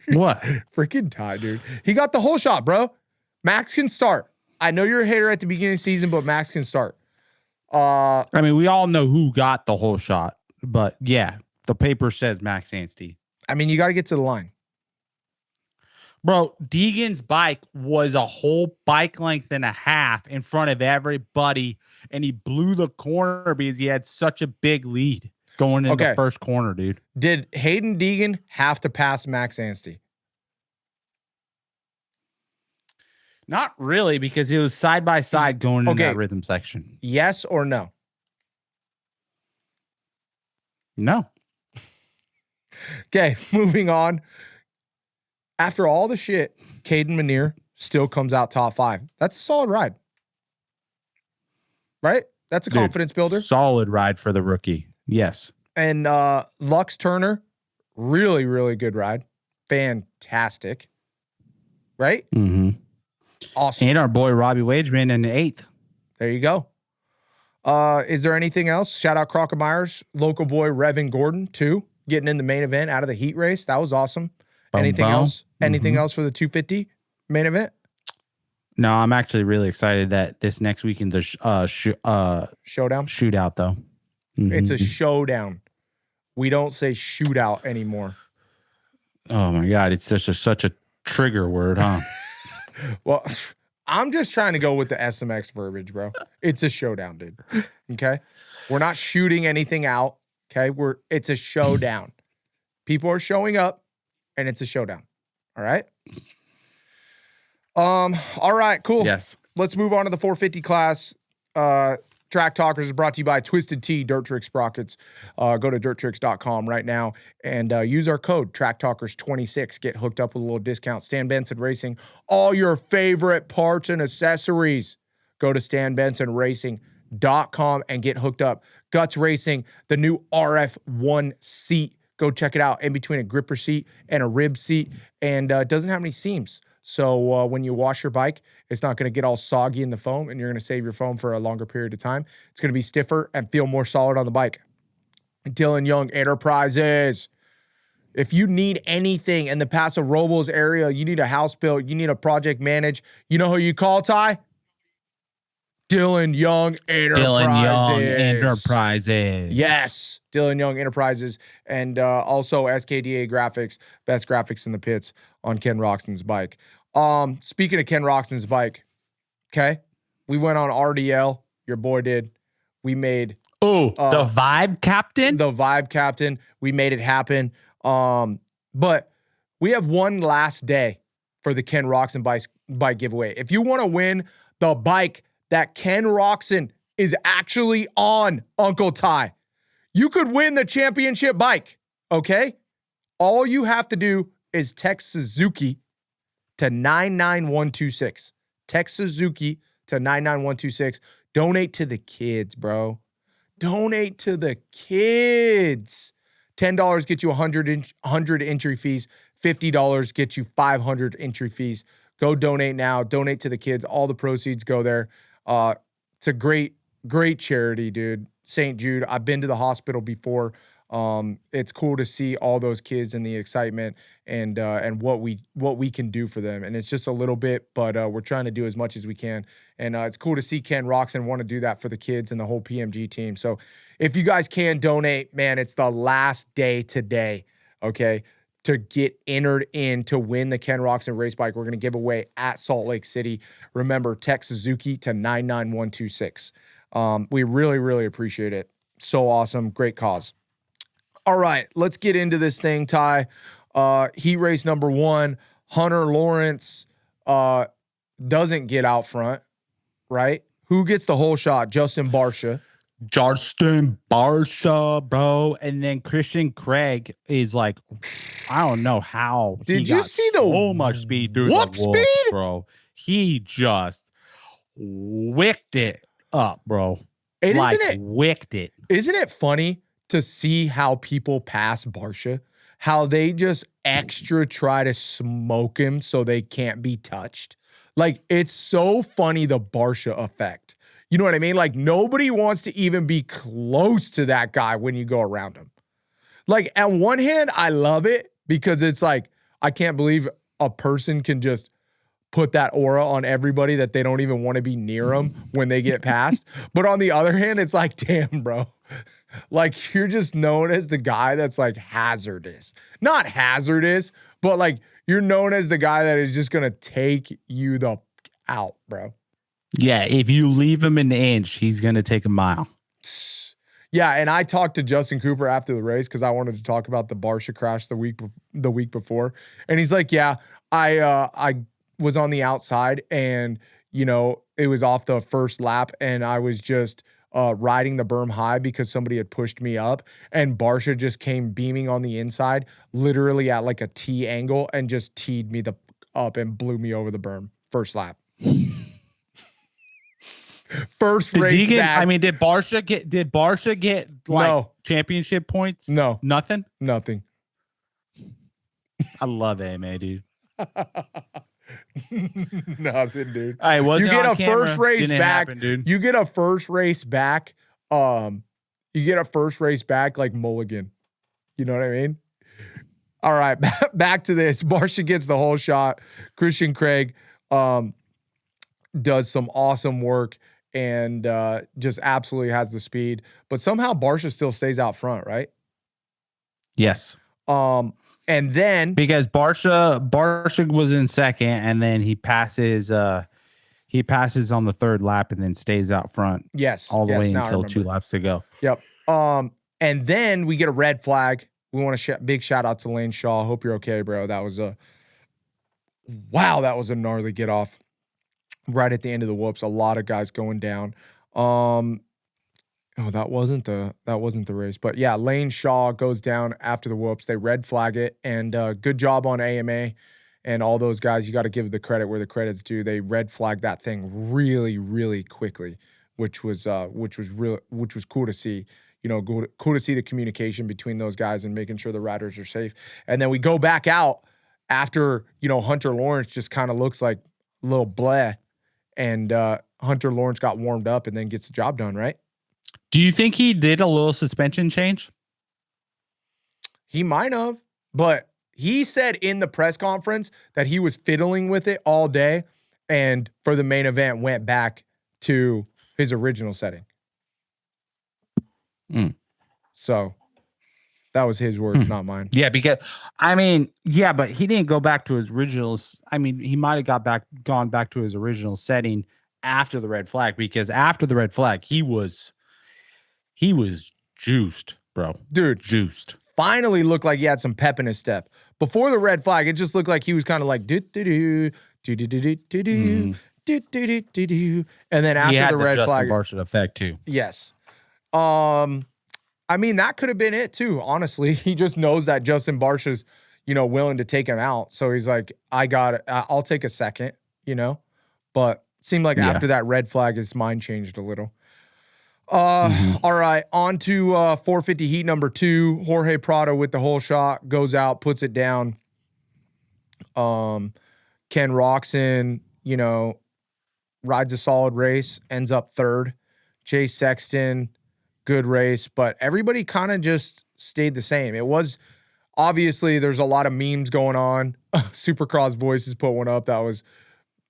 What? Freaking Ty, dude. He got the whole shot, bro. Max can start. I know you're a hater at the beginning of the season, but Max can start. I mean, we all know who got the whole shot, but yeah, the paper says Max Anstey. I mean, you got to get to the line. Bro, Deegan's bike was a whole bike length and a half in front of everybody, and he blew the corner because he had such a big lead going in the first corner, dude. Did Haiden Deegan have to pass Max Anstey? Not really, because it was side by side going in that rhythm section. Yes or no? No. Okay, moving on. After all the shit, Kayden Minear still comes out top 5. That's a solid ride. Right? That's a confidence builder. Solid ride for the rookie. Yes. And Lux Turner, really, really good ride. Fantastic. Right? Mm-hmm. Awesome. And our boy Robbie Wageman in the 8th. There you go. Is there anything else? Shout out Crocker Myers, local boy Revin Gordon, too, getting in the main event out of the heat race. That was awesome. Anything else? Anything else for the 250 main event? No, I'm actually really excited that this next weekend's a showdown. Shootout, though. Mm-hmm. It's a showdown. We don't say shootout anymore. Oh my God, it's such a trigger word, huh? Well, I'm just trying to go with the SMX verbiage, bro. It's a showdown, dude. Okay? We're not shooting anything out. Okay? It's a showdown. People are showing up, and it's a showdown. All right? All right, cool. Yes. Let's move on to the 450 class. Track Talkers is brought to you by Twisted Tea Dirt Trick Sprockets. Go to dirttricks.com right now and use our code TrackTalkers26. Get hooked up with a little discount. Stan Benson Racing, all your favorite parts and accessories. Go to stanbensonracing.com and get hooked up. Guts Racing, the new RF1 seat. Go check it out. In between a gripper seat and a rib seat, and it doesn't have any seams. So when you wash your bike, it's not going to get all soggy in the foam, and you're going to save your foam for a longer period of time. It's going to be stiffer and feel more solid on the bike. Dylan Young Enterprises. If you need anything in the Paso Robles area, you need a house built, you need a project managed, you know who you call, Ty? Dylan Young Enterprises. Dylan Young Enterprises. Yes, Dylan Young Enterprises. And also SKDA Graphics, best graphics in the pits on Ken Roczen's bike. Speaking of Ken Roczen's bike, okay, we went on RDL. Your boy did. We made the Vibe Captain. The Vibe Captain. We made it happen. But we have one last day for the Ken Roczen bike giveaway. If you want to win the bike that Ken Roczen is actually on, Uncle Ty, you could win the championship bike, okay? All you have to do is text Suzuki to 99126. Text Suzuki to 99126. Donate to the kids, bro. Donate to the kids. $10 gets you 100 entry fees. $50 gets you 500 entry fees. Go donate now. Donate to the kids. All the proceeds go there. It's a great charity, dude. St. Jude. I've been to the hospital before. It's cool to see all those kids and the excitement and what we can do for them. And it's just a little bit, but we're trying to do as much as we can. And it's cool to see Ken Roczen want to do that for the kids and the whole PMG team. So if you guys can donate, man, it's the last day today, okay, to get entered in to win the Ken Roczen race bike. We're going to give away at Salt Lake City. Remember, text Suzuki to 99126. We really, really appreciate it. So awesome. Great cause. All right, let's get into this thing, Ty. Heat race number 1, Hunter Lawrence doesn't get out front, right? Who gets the whole shot? Justin Barcia, bro. And then Christian Craig is like, I don't know how. Did you see so much speed through whoop the whoops, speed? bro? He just wicked it up, bro. Wicked it. Isn't it funny to see how people pass Barcia? How they just extra try to smoke him so they can't be touched. Like, it's so funny, the Barcia effect. You know what I mean? Like, nobody wants to even be close to that guy when you go around him. Like, at one hand, I love it because it's like, I can't believe a person can just put that aura on everybody that they don't even want to be near them when they get past. But on the other hand, it's like, damn, bro. Like, you're just known as the guy that's like hazardous. Not hazardous, but like you're known as the guy that is just going to take you the out, bro. Yeah, if you leave him an inch, he's going to take a mile. Yeah, and I talked to Justin Cooper after the race because I wanted to talk about the Barcia crash the week before. And he's like, yeah, I was on the outside and, you know, it was off the first lap and I was just riding the berm high because somebody had pushed me up and Barcia just came beaming on the inside, literally at like a T angle and just teed me up and blew me over the berm. First lap. First race Deegan, back. I mean, did Barcia get like No. championship points? No. Nothing? Nothing. I love AMA, dude. Nothing, dude. I wasn't You get on a camera. first race Didn't back. happen, dude. You get a first race back. You get a first race back like Mulligan. You know what I mean? All right, back to this. Barcia gets the whole shot. Christian Craig does some awesome work and just absolutely has the speed. But somehow Barcia still stays out front, right? Yes. And then Because Barcia was in second, and then he passes on the third lap, and then stays out front. yes, all the yes, way now I until remember. 2 laps to go. Yep. And then we get a red flag. We want to big shout out to Lane Shaw. Hope you're okay, bro. That was a gnarly get off right at the end of the whoops. A lot of guys going down. That wasn't the race, but yeah, Lane Shaw goes down after the whoops. They red flag it, and good job on AMA and all those guys. You got to give the credit where the credit's due. They red flagged that thing really, really quickly, which was cool to see. You know, cool to see the communication between those guys and making sure the riders are safe. And then we go back out after, you know, Hunter Lawrence just kind of looks like a little bleh, and Hunter Lawrence got warmed up and then gets the job done, right? Do you think he did a little suspension change? He might have, but he said in the press conference that he was fiddling with it all day and for the main event went back to his original setting. So that was his words, not mine. Yeah, because but he didn't go back to his original. I mean, he might have gone back to his original setting after the red flag, because after the red flag, he was juiced, bro. Dude, Juiced. finally looked like he had some pep in his step. Before the red flag, it just looked like he was kind of like do-do-do, do-do-do-do-do, do-do-do-do-do. And then He had after the red Justin flag, Barcia effect too. yes. I mean, that could have been it too, honestly. He just knows that Justin Barcia's, you know, willing to take him out. So he's like, I got it. I'll take a second, you know? But it seemed like after that red flag, his mind changed a little. All right, on to 450 heat number 2. Jorge Prado with the whole shot, goes out, puts it down. Ken Roczen, you know, rides a solid race, ends up third. Chase Sexton, good race, but everybody kind of just stayed the same. It was obviously there's a lot of memes going on. Supercross Voices put one up that was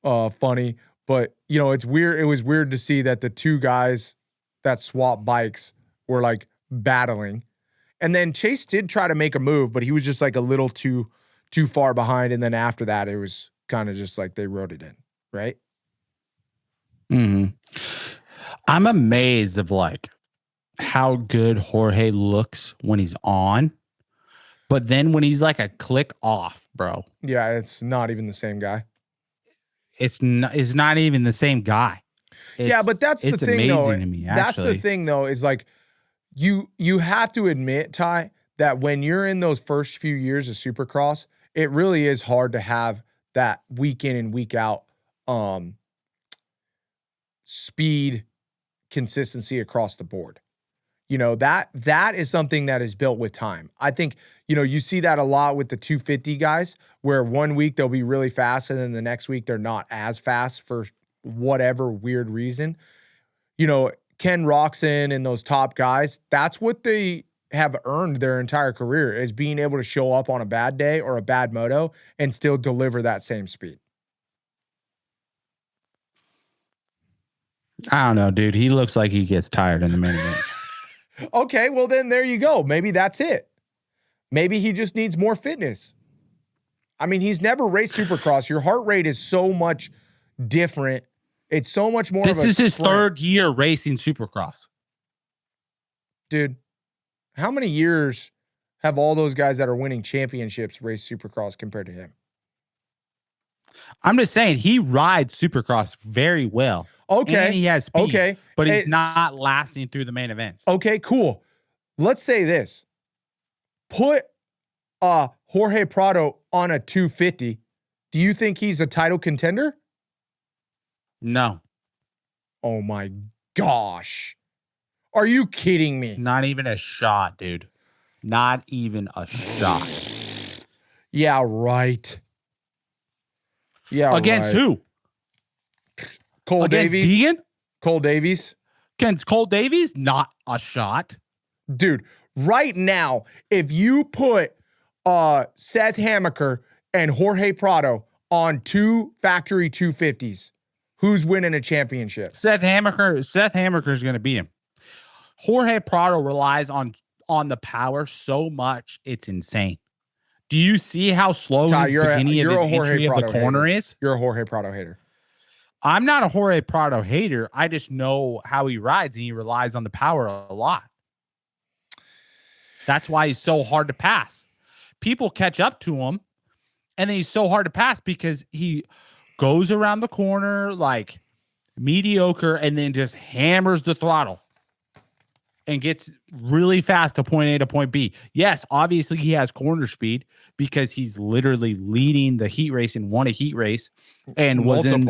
funny, but you know, it's weird. It was weird to see that the two guys that swap bikes were like battling. And then Chase did try to make a move, but he was just like a little too far behind. And then after that, it was kind of just like they wrote it in, right? Mm-hmm. I'm amazed of like how good Jorge looks when he's on, but then when he's like a click off, bro. Yeah, it's not even the same guy. It's not even the same guy. Yeah, but that's the thing, though. To me, that's the thing, though, is like you have to admit, Ty, that when you're in those first few years of Supercross, it really is hard to have that week in and week out speed consistency across the board. You know, that is something that is built with time. I think, you know, you see that a lot with the 250 guys, where one week they'll be really fast and then the next week they're not as fast for whatever weird reason. You know, Ken Roczen and those top guys, that's what they have earned their entire career, is being able to show up on a bad day or a bad moto and still deliver that same speed. I don't know, dude. He looks like he gets tired in the main event. Okay, well then there you go. Maybe that's it. Maybe he just needs more fitness. I mean, he's never raced Supercross. Your heart rate is so much different. It's so much more of a This is his sprint. third year racing Supercross. Dude, how many years have all those guys that are winning championships raced Supercross compared to him? I'm just saying he rides Supercross very well. Okay. And he has speed. Okay. But he's not lasting through the main events. Okay, cool. Let's say this. Put Jorge Prado on a 250. Do you think he's a title contender? No. Oh my gosh. Are you kidding me? Not even a shot, dude. Not even a shot. Yeah, right. Yeah, Against right. who? Cole Against Davies? Deegan? Cole Davies? Against Cole Davies? Not a shot. Dude, right now, if you put Seth Hammaker and Jorge Prado on two factory 250s, who's winning a championship? Seth Hammaker is going to beat him. Jorge Prado relies on the power so much, it's insane. Do you see how slow Ty, his beginning of his entry of the corner is? You're a Jorge Prado hater. I'm not a Jorge Prado hater. I just know how he rides, and he relies on the power a lot. That's why he's so hard to pass. People catch up to him, and then he's so hard to pass because he goes around the corner like mediocre and then just hammers the throttle and gets really fast to point A to point B. Yes, obviously he has corner speed because he's literally leading the heat race and won a heat race and was in,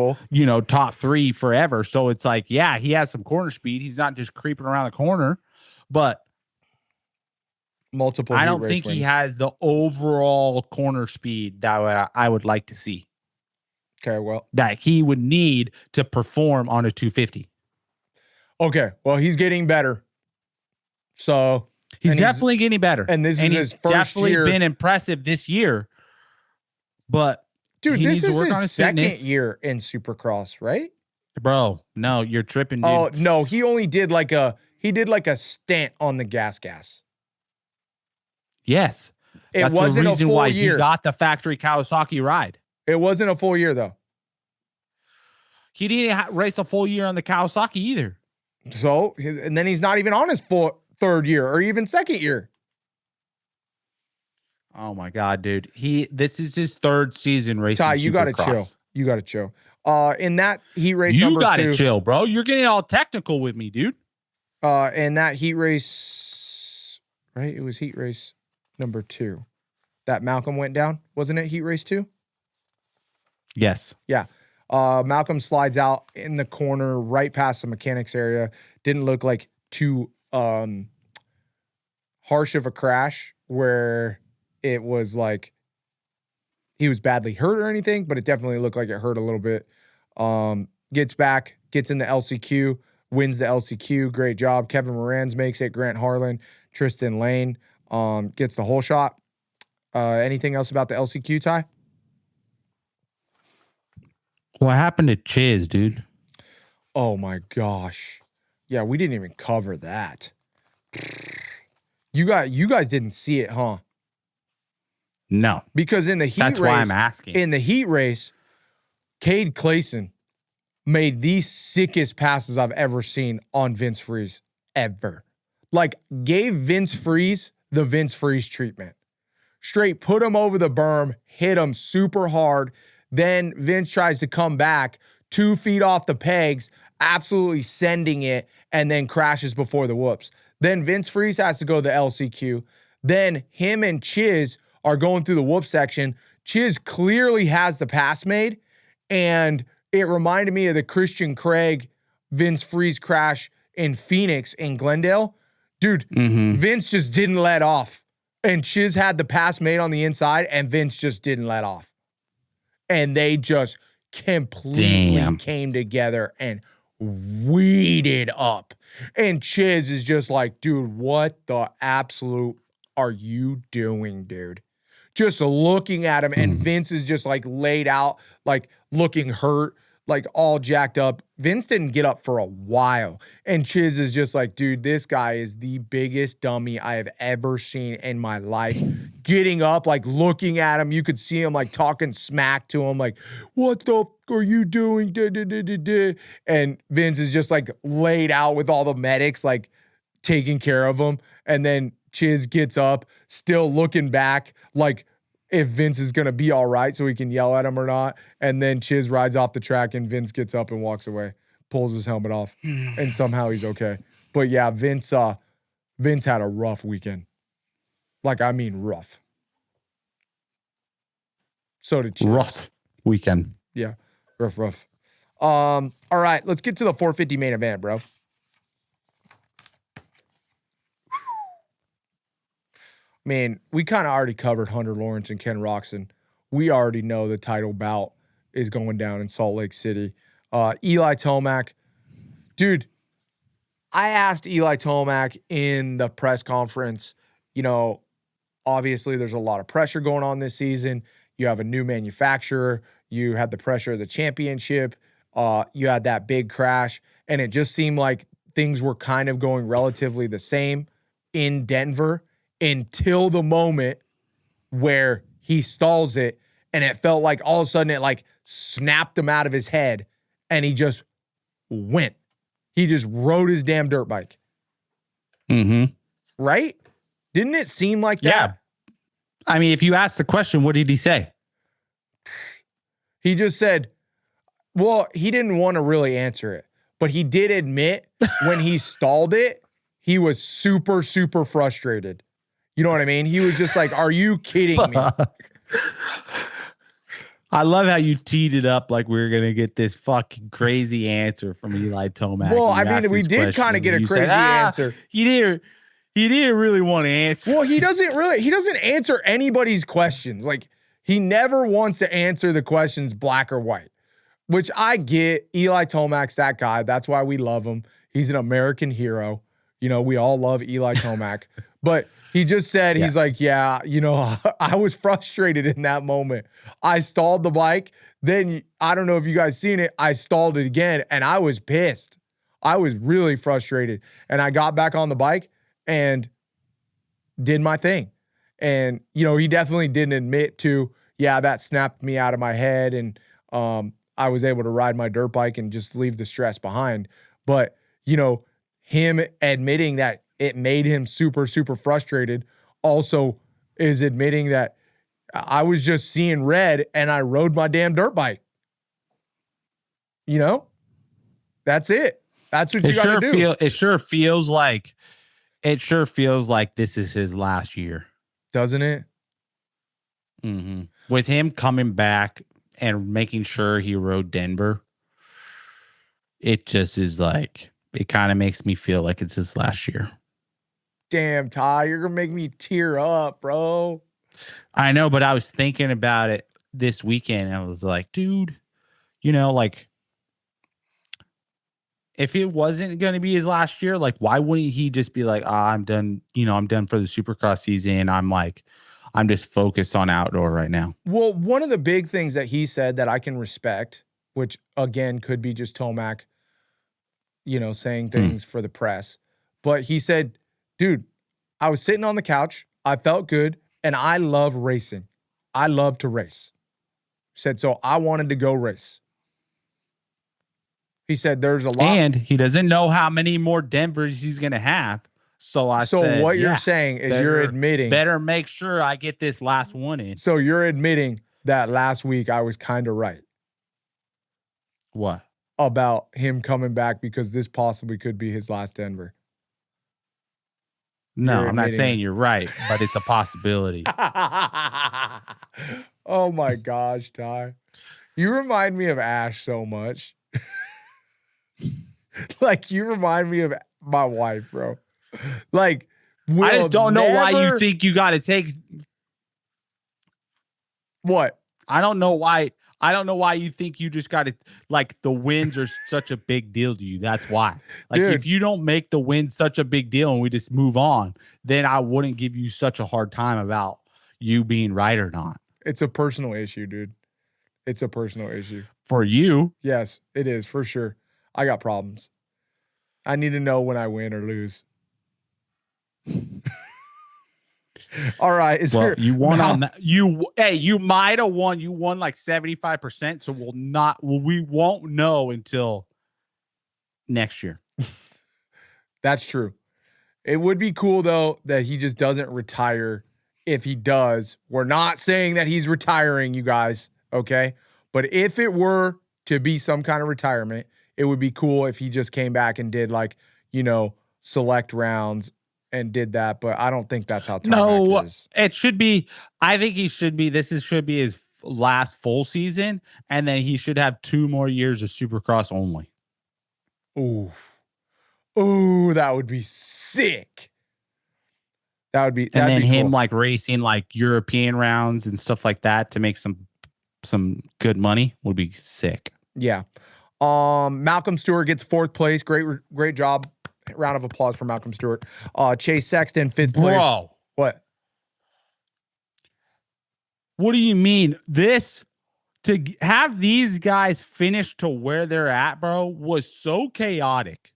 top 3 forever. So it's like, yeah, he has some corner speed. He's not just creeping around the corner, but multiple. I don't think he has the overall corner speed that I would like to see. Okay, well, that he would need to perform on a 250. Okay, well, he's getting better. So he's definitely getting better. And this is his first definitely year. Been impressive this year. But dude, this is his second fitness. Year in Supercross, right? Bro, no, you're tripping, dude. Oh, no, he only did like a stint on the gas. Yes. It wasn't a full year. He got the factory Kawasaki ride. It wasn't a full year, though. He didn't race a full year on the Kawasaki either. So, and then he's not even on his full third year or even second year. Oh my God, dude. This is his third season racing. Ty, you got to chill. You got to chill. In that heat race number 2. You got to chill, bro. You're getting all technical with me, dude. In that heat race, right? It was heat race number 2. That Malcolm went down. Wasn't it heat race 2? Yes. Yeah. Malcolm slides out in the corner right past the mechanics area. Didn't look like too harsh of a crash where it was like he was badly hurt or anything, but it definitely looked like it hurt a little bit. Gets back, gets in the LCQ, wins the LCQ. Great job. Kevin Moranz makes it. Grant Harlan, Tristan Lane. gets the whole shot. Anything else about the LCQ, Ty? What happened to Chiz, dude? Oh my gosh. Yeah, we didn't even cover that. You guys didn't see it, huh? No. Because in the heat That's race, why I'm asking. In the heat race, Cade Clayson made the sickest passes I've ever seen on Vince Freeze, ever. Like, gave Vince Freeze the Vince Freeze treatment. Straight put him over the berm, hit him super hard. Then Vince tries to come back 2 feet off the pegs, absolutely sending it, and then crashes before the whoops. Then Vince Freeze has to go to the LCQ. Then him and Chiz are going through the whoop section. Chiz clearly has the pass made, and it reminded me of the Christian Craig Vince Freeze crash in Phoenix in Glendale. Dude, Vince just didn't let off. And Chiz had the pass made on the inside, and Vince just didn't let off. And they just completely came together and weeded up. And Chiz is just like, dude, what the absolute are you doing, dude? Just looking at him, and Vince is just like laid out, like looking hurt, like all jacked up. Vince didn't get up for a while. And Chiz is just like, dude, this guy is the biggest dummy I have ever seen in my life. Getting up, like looking at him. You could see him like talking smack to him, like, what the f are you doing? Da, da, da, da, da. And Vince is just like laid out with all the medics, like taking care of him. And then Chiz gets up, still looking back, like if Vince is going to be all right so he can yell at him or not. And then Chiz rides off the track, and Vince gets up and walks away, pulls his helmet off, and somehow he's okay. But yeah, Vince had a rough weekend. Like, I mean, rough. So did Chiz. Rough weekend. Yeah, rough. All right, let's get to the 450 main event, bro. Man, we kind of already covered Hunter Lawrence and Ken Roczen. We already know the title bout is going down in Salt Lake City. Eli Tomac. Dude, I asked Eli Tomac in the press conference, you know, obviously there's a lot of pressure going on this season. You have a new manufacturer. You had the pressure of the championship. You had that big crash. And it just seemed like things were kind of going relatively the same in Denver until the moment where he stalls it, and it felt like all of a sudden it like snapped him out of his head, and he just went. He just rode his damn dirt bike. Right? Didn't it seem like that? Yeah. I mean, if you ask the question, what did he say? He just said, well, he didn't want to really answer it, but he did admit when he stalled it, he was super, super frustrated. You know what I mean? He was just like, are you kidding me? I love how you teed it up like we were going to get this fucking crazy answer from Eli Tomac. Well, I mean, we did kind of get a crazy answer. He didn't really want to answer. Well, he doesn't answer anybody's questions. Like, he never wants to answer the questions black or white, which I get. Eli Tomac's that guy. That's why we love him. He's an American hero. You know, we all love Eli Tomac. But he just said, he's like, yeah, you know, I was frustrated in that moment. I stalled the bike. Then, I don't know if you guys seen it, I stalled it again, and I was pissed. I was really frustrated. And I got back on the bike and did my thing. And, you know, he definitely didn't admit to, yeah, that snapped me out of my head, and I was able to ride my dirt bike and just leave the stress behind. But, you know, him admitting that it made him super, super frustrated also is admitting that I was just seeing red and I rode my damn dirt bike. You know? That's it. That's what you got to do. It sure feels like this is his last year. Doesn't it? With him coming back and making sure he rode Denver, it just is like, it kind of makes me feel like it's his last year. Damn, Ty, you're going to make me tear up, bro. I know, but I was thinking about it this weekend. And I was like, dude, you know, like, if it wasn't going to be his last year, like, why wouldn't he just be like, I'm done, I'm done for the Supercross season. I'm just focused on outdoor right now. Well, one of the big things that he said that I can respect, which again could be just Tomac, saying things for the press, but he said, dude, I was sitting on the couch, I felt good, and I love racing. I love to race. Said, so I wanted to go race. He said, there's a lot. And he doesn't know how many more Denvers he's going to have. So what you're saying is you're admitting. Better make sure I get this last one in. So you're admitting that last week I was kind of right. What? About him coming back because this possibly could be his last Denver. No, I'm not saying you're right, but it's a possibility. Oh my gosh, Ty. You remind me of Ash so much. Like, you remind me of my wife, bro. Like, I just don't know why you think you got to take. What? I don't know why you think you just got to, like, the wins are such a big deal to you. That's why. Like, dude, if you don't make the win such a big deal and we just move on, then I wouldn't give you such a hard time about you being right or not. It's a personal issue, dude. It's a personal issue. For you? Yes, it is, for sure. I got problems. I need to know when I win or lose. All right. You won on that. You might have won. You won like 75%. So we won't know until next year. That's true. It would be cool though that he just doesn't retire. If he does, we're not saying that he's retiring, you guys. Okay. But if it were to be some kind of retirement, it would be cool if he just came back and did like, select rounds and did that. But I don't think that's how Tomac is. It should be. I think he should be. Should be his last full season. And then he should have 2 more years of Supercross only. Ooh, that would be sick. That would be. And then him cool. Like racing like European rounds and stuff like that to make some good money would be sick. Yeah. Malcolm Stewart gets 4th place. Great job. Round of applause for Malcolm Stewart. Chase Sexton, 5th place. Bro. What? What do you mean? To have these guys finish to where they're at, bro, was so chaotic.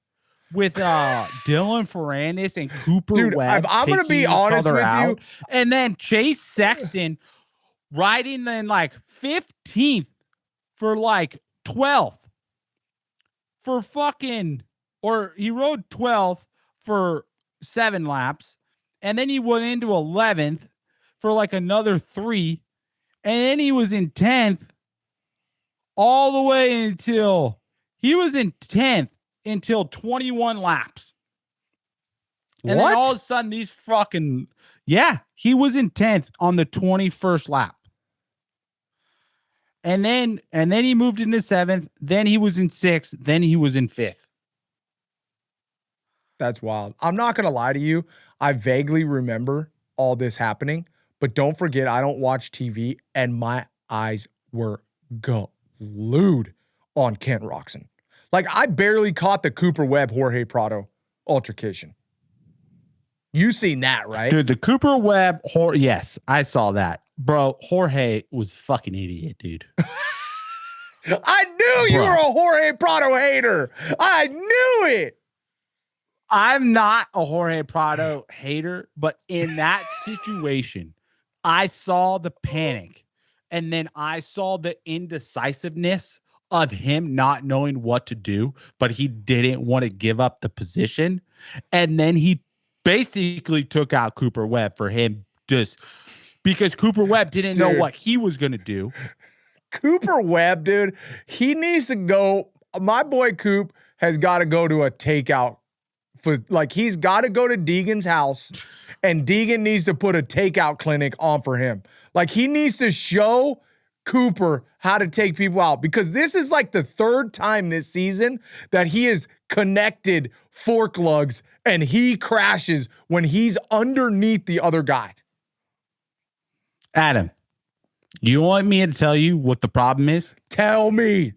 With Dylan Ferrandis and Cooper Webb. I'm going to be honest with you. And then Chase Sexton riding then like 15th for like 12th. For he rode 12th for 7 laps, and then he went into 11th for like another 3, and then he was in 10th all the way until 21 laps. And then all of a sudden he was in 10th on the 21st lap. And then he moved into 7th. Then he was in 6th. Then he was in 5th. That's wild. I'm not going to lie to you. I vaguely remember all this happening, but don't forget, I don't watch TV, and my eyes were glued on Kent Roczen. Like, I barely caught the Cooper Webb Jorge Prado altercation. You seen that, right? Dude, the Cooper Webb, yes, I saw that. Bro, Jorge was a fucking idiot, dude. I knew you were a Jorge Prado hater. I knew it. I'm not a Jorge Prado hater, but in that situation, I saw the panic, and then I saw the indecisiveness of him not knowing what to do, but he didn't want to give up the position. And then he basically took out Cooper Webb for him just because Cooper Webb didn't know what he was going to do. Cooper Webb, dude, he needs to go. My boy Coop has got to go to a takeout. He's got to go to Deegan's house, and Deegan needs to put a takeout clinic on for him. Like, he needs to show Cooper how to take people out, because this is like the 3rd time this season that he has connected fork lugs and he crashes when he's underneath the other guy. Adam, you want me to tell you what the problem is? Tell me,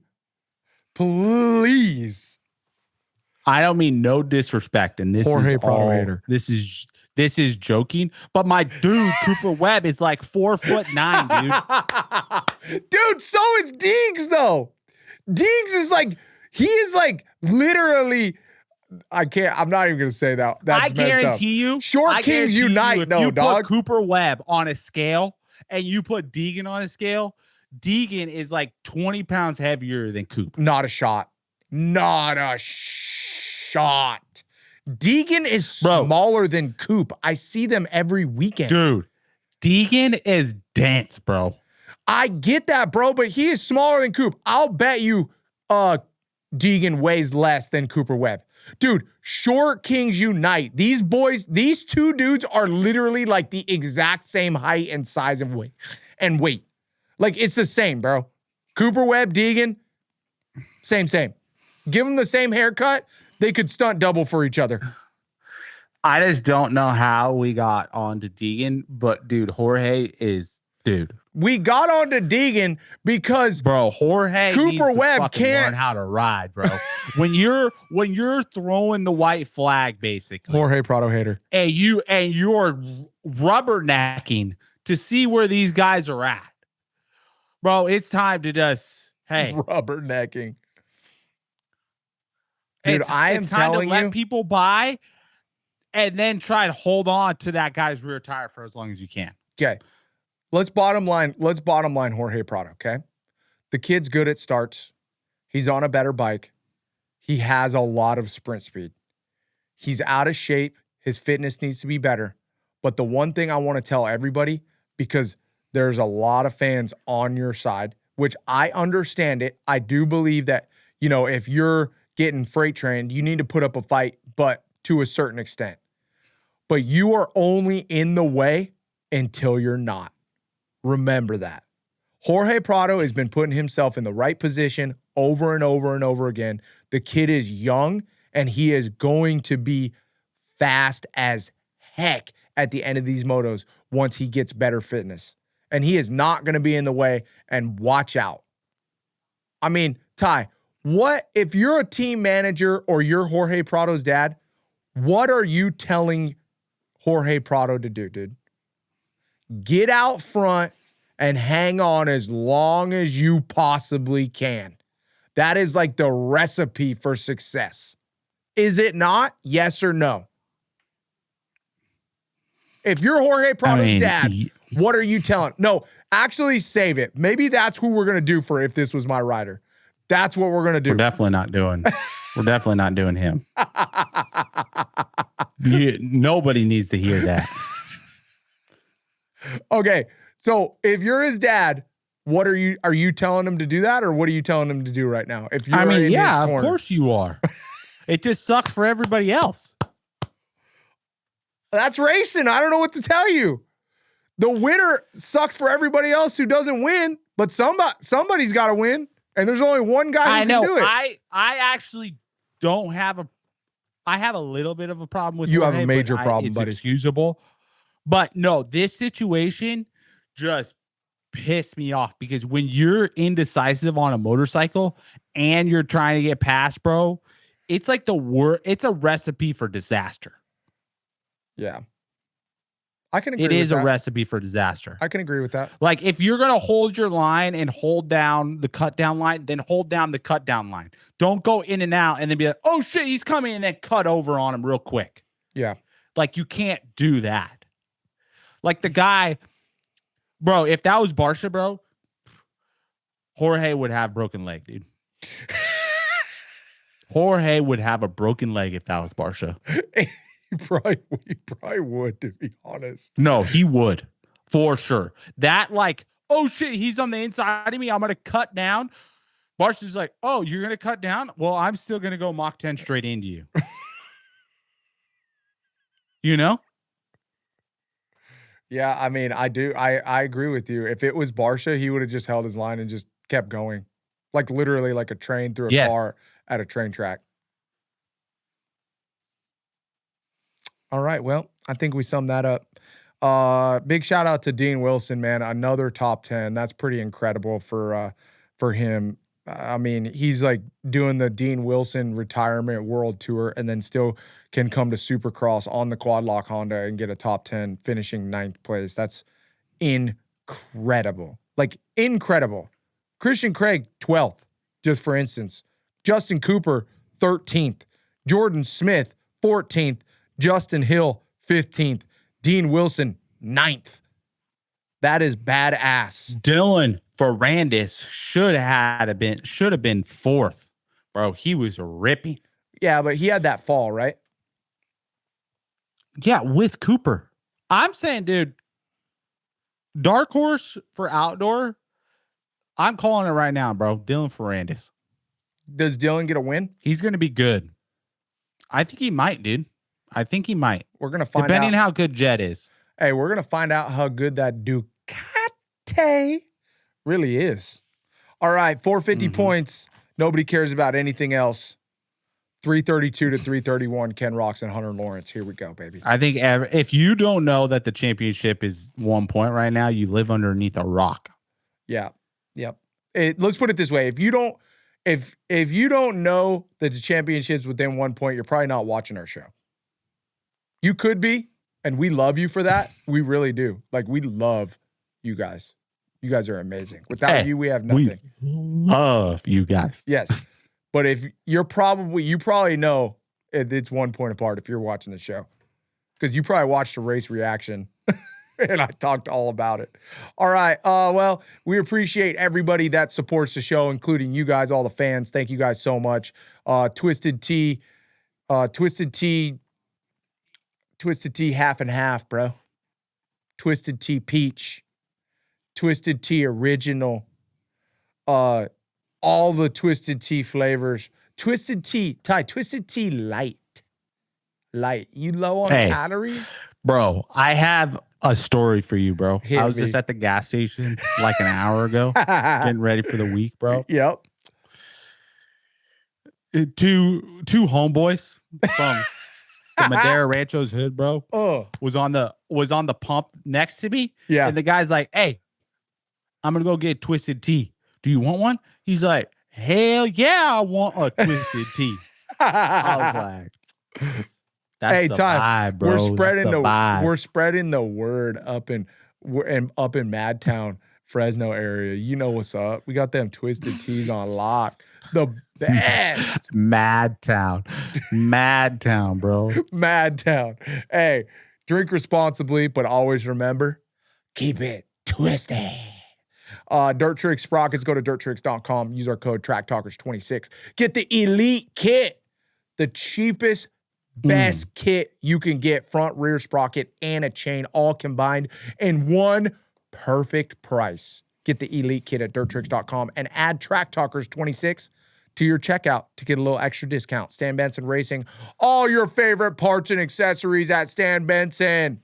please. I don't mean no disrespect, and this Jorge is all. Prado hater. This is joking, but my dude Cooper Webb is like 4'9", dude. Dude, so is Deegs though. Deegs is like he is like literally. I'm not even gonna say that. That's I guarantee you, Short Kings unite, though, you dog. put Cooper Webb on a scale and you put Deegan on a scale, Deegan is like 20 pounds heavier than Coop. Not a shot. Not a shot. Deegan is smaller than Coop. I see them every weekend. Dude, Deegan is dense, bro. I get that, bro, but he is smaller than Coop. I'll bet you Deegan weighs less than Cooper Webb. Dude, Short Kings unite. These boys, these two dudes are literally like the exact same height and size and weight. Like, it's the same, bro. Cooper Webb, Deegan, same. Give them the same haircut, they could stunt double for each other. I just don't know how we got onto Deegan, but dude, Jorge is dude. We got onto Deegan because Jorge Cooper Webb can't learn how to ride, bro. when you're throwing the white flag, basically. Jorge Prado hater. And you're rubbernecking to see where these guys are at. Bro, it's time to just rubbernecking. Dude, it's time to let people by and then try to hold on to that guy's rear tire for as long as you can. Okay. Let's bottom line Jorge Prado, okay? The kid's good at starts. He's on a better bike. He has a lot of sprint speed. He's out of shape. His fitness needs to be better. But the one thing I want to tell everybody, because there's a lot of fans on your side, which I understand it. I do believe that, if you're getting freight trained, you need to put up a fight, but to a certain extent. But you are only in the way until you're not. Remember that. Jorge Prado has been putting himself in the right position over and over and over again. The kid is young, and he is going to be fast as heck at the end of these motos once he gets better fitness. And he is not going to be in the way, and watch out. I mean, Ty, what if you're a team manager or you're Jorge Prado's dad, what are you telling Jorge Prado to do, dude? Get out front and hang on as long as you possibly can. That is like the recipe for success. Is it not? Yes or no? If you're Jorge Prado's dad, what are you telling? No, actually save it. Maybe that's who we're going to do for If This Was My Rider. That's what we're going to do. We're definitely not doing him. Nobody needs to hear that. Okay, so if you're his dad, what are you telling him to do that, or what are you telling him to do right now? If you're in his corner? Of course you are. It just sucks for everybody else. That's racing. I don't know what to tell you. The winner sucks for everybody else who doesn't win, but somebody's got to win, and there's only one guy who can do it. I actually don't have I have a little bit of a problem with you. Jorge, have a major problem, buddy. It's excusable. But no, this situation just pissed me off because when you're indecisive on a motorcycle and you're trying to get past, bro, it's like it's a recipe for disaster. Yeah. I can agree with that. It is a recipe for disaster. I can agree with that. Like, if you're going to hold your line and hold down the cut down line, then hold down the cut down line. Don't go in and out and then be like, oh shit, he's coming, and then cut over on him real quick. Yeah. Like, you can't do that. Like, the guy, bro, if that was Barcia, bro, Jorge would have broken leg, dude. Jorge would have a broken leg if that was Barcia. He probably would, to be honest. No, he would, for sure. That, like, oh shit, he's on the inside of me, I'm going to cut down. Barcia's like, oh, you're going to cut down? Well, I'm still going to go Mach 10 straight into you. You know? Yeah, I mean, I do. I agree with you. If it was Barcia, he would have just held his line and just kept going. Like, literally like a train through a car at a train track. All right, well, I think we summed that up. Big shout out to Dean Wilson, man. Another top 10. That's pretty incredible for him. I mean, he's like doing the Dean Wilson retirement world tour and then still can come to Supercross on the quad lock Honda and get a top 10, finishing 9th place. That's incredible. Like, incredible. Christian Craig, 12th, just for instance. Justin Cooper, 13th. Jordan Smith, 14th. Justin Hill, 15th. Dean Wilson, 9th. That is badass. Dylan Ferrandis should have been 4th, bro. He was ripping. Yeah, but he had that fall, right? Yeah, with Cooper. I'm saying, dude, dark horse for outdoor. I'm calling it right now, bro. Dylan Ferrandis. Does Dylan get a win? He's going to be good. I think he might, dude. I think he might. We're going to find depending out. how good Jet is. Hey, we're going to find out how good that Ducati really is. All right, 450 points. Nobody cares about anything else. 332 to 331, Ken Roczen, Hunter Lawrence. Here we go, baby. I think if you don't know that the championship is 1 point right now, you live underneath a rock. Yeah. Yep. Let's put it this way. If you don't know that the championship's within 1 point, you're probably not watching our show. You could be, and we love you for that. We really do. Like, we love you guys. You guys are amazing. Without you, we have nothing. We love you guys. Yes. But if you probably know it's 1 point apart if you're watching the show. Because you probably watched the race reaction. And I talked all about it. All right. Well, we appreciate everybody that supports the show, including you guys, all the fans. Thank you guys so much. Twisted Tea half and half, bro. Twisted Tea peach. Twisted Tea original. All the Twisted Tea flavors. Twisted Tea light. Light. You low on calories? Bro, I have a story for you, bro. Hit I was me. just at the gas station like an hour ago, getting ready for the week, bro. Yep. Two homeboys from the Madera Rancho's hood, bro. Was on the pump next to me. Yeah. And the guy's like, "Hey, I'm gonna go get Twisted Tea. Do you want one?" He's like, "Hell yeah, I want a Twisted Tea." I was like, "That's the vibe, bro. We're spreading the word up in Madtown, Fresno area. You know what's up. We got them Twisted Teas on lock. The best. Madtown, bro. Madtown. Hey, drink responsibly, but always remember, keep it twisted. Dirt Tricks sprockets. Go to dirttricks.com. Use our code TrackTalkers26. Get the elite kit, the cheapest, best kit you can get. Front, rear sprocket, and a chain all combined in one perfect price. Get the elite kit at dirttricks.com and add TrackTalkers26 to your checkout to get a little extra discount. Stan Benson Racing. All your favorite parts and accessories at Stan Benson.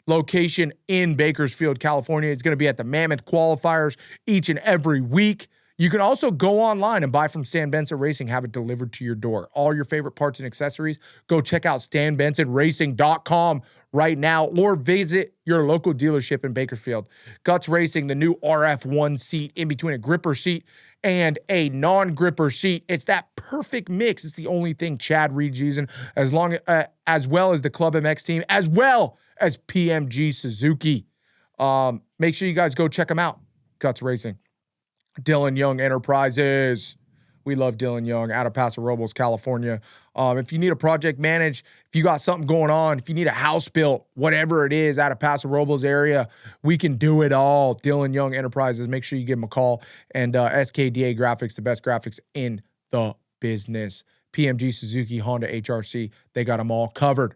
Location in Bakersfield, California. It's going to be at the Mammoth Qualifiers each and every week. You can also go online and buy from Stan Benson Racing, have it delivered to your door. All your favorite parts and accessories, go check out stanbensonracing.com right now or visit your local dealership in Bakersfield. Guts Racing, the new RF1 seat in between a gripper seat and a non-gripper seat. It's that perfect mix. It's the only thing Chad Reed's using, as well as the Club MX team, as well as PMG Suzuki. Make sure you guys go check them out. Guts Racing. Dylan Young Enterprises. We love Dylan Young out of Paso Robles, California. If you need a project managed, if you got something going on, if you need a house built, whatever it is out of Paso Robles area, we can do it all. Dylan Young Enterprises. Make sure you give them a call. And SKDA Graphics, the best graphics in the business. PMG Suzuki, Honda, HRC. They got them all covered.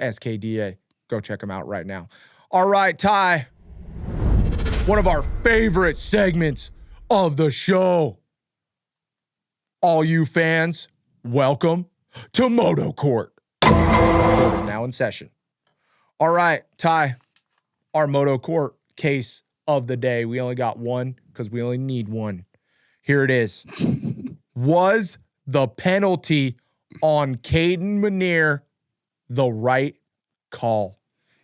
SKDA. Go check them out right now. All right, Ty. One of our favorite segments of the show. All you fans, welcome to Moto Court. Court is now in session. All right, Ty, our Moto Court case of the day. We only got one because we only need one. Here it is. Was the penalty on Kayden Minear the right call?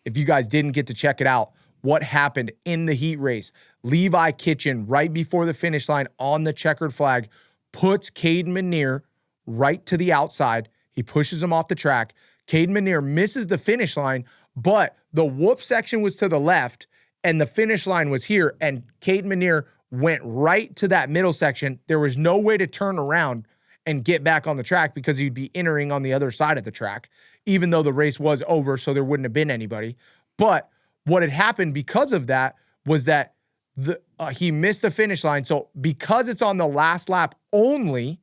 If you guys didn't get to check it out, what happened in the heat race? Levi Kitchen, right before the finish line on the checkered flag, puts Kayden Minear right to the outside. He pushes him off the track. Kayden Minear misses the finish line, but the whoop section was to the left and the finish line was here, and Kayden Minear went right to that middle section. There was no way to turn around and get back on the track because he'd be entering on the other side of the track, even though the race was over, so there wouldn't have been anybody. But what had happened because of that was that he missed the finish line. So because it's on the last lap only,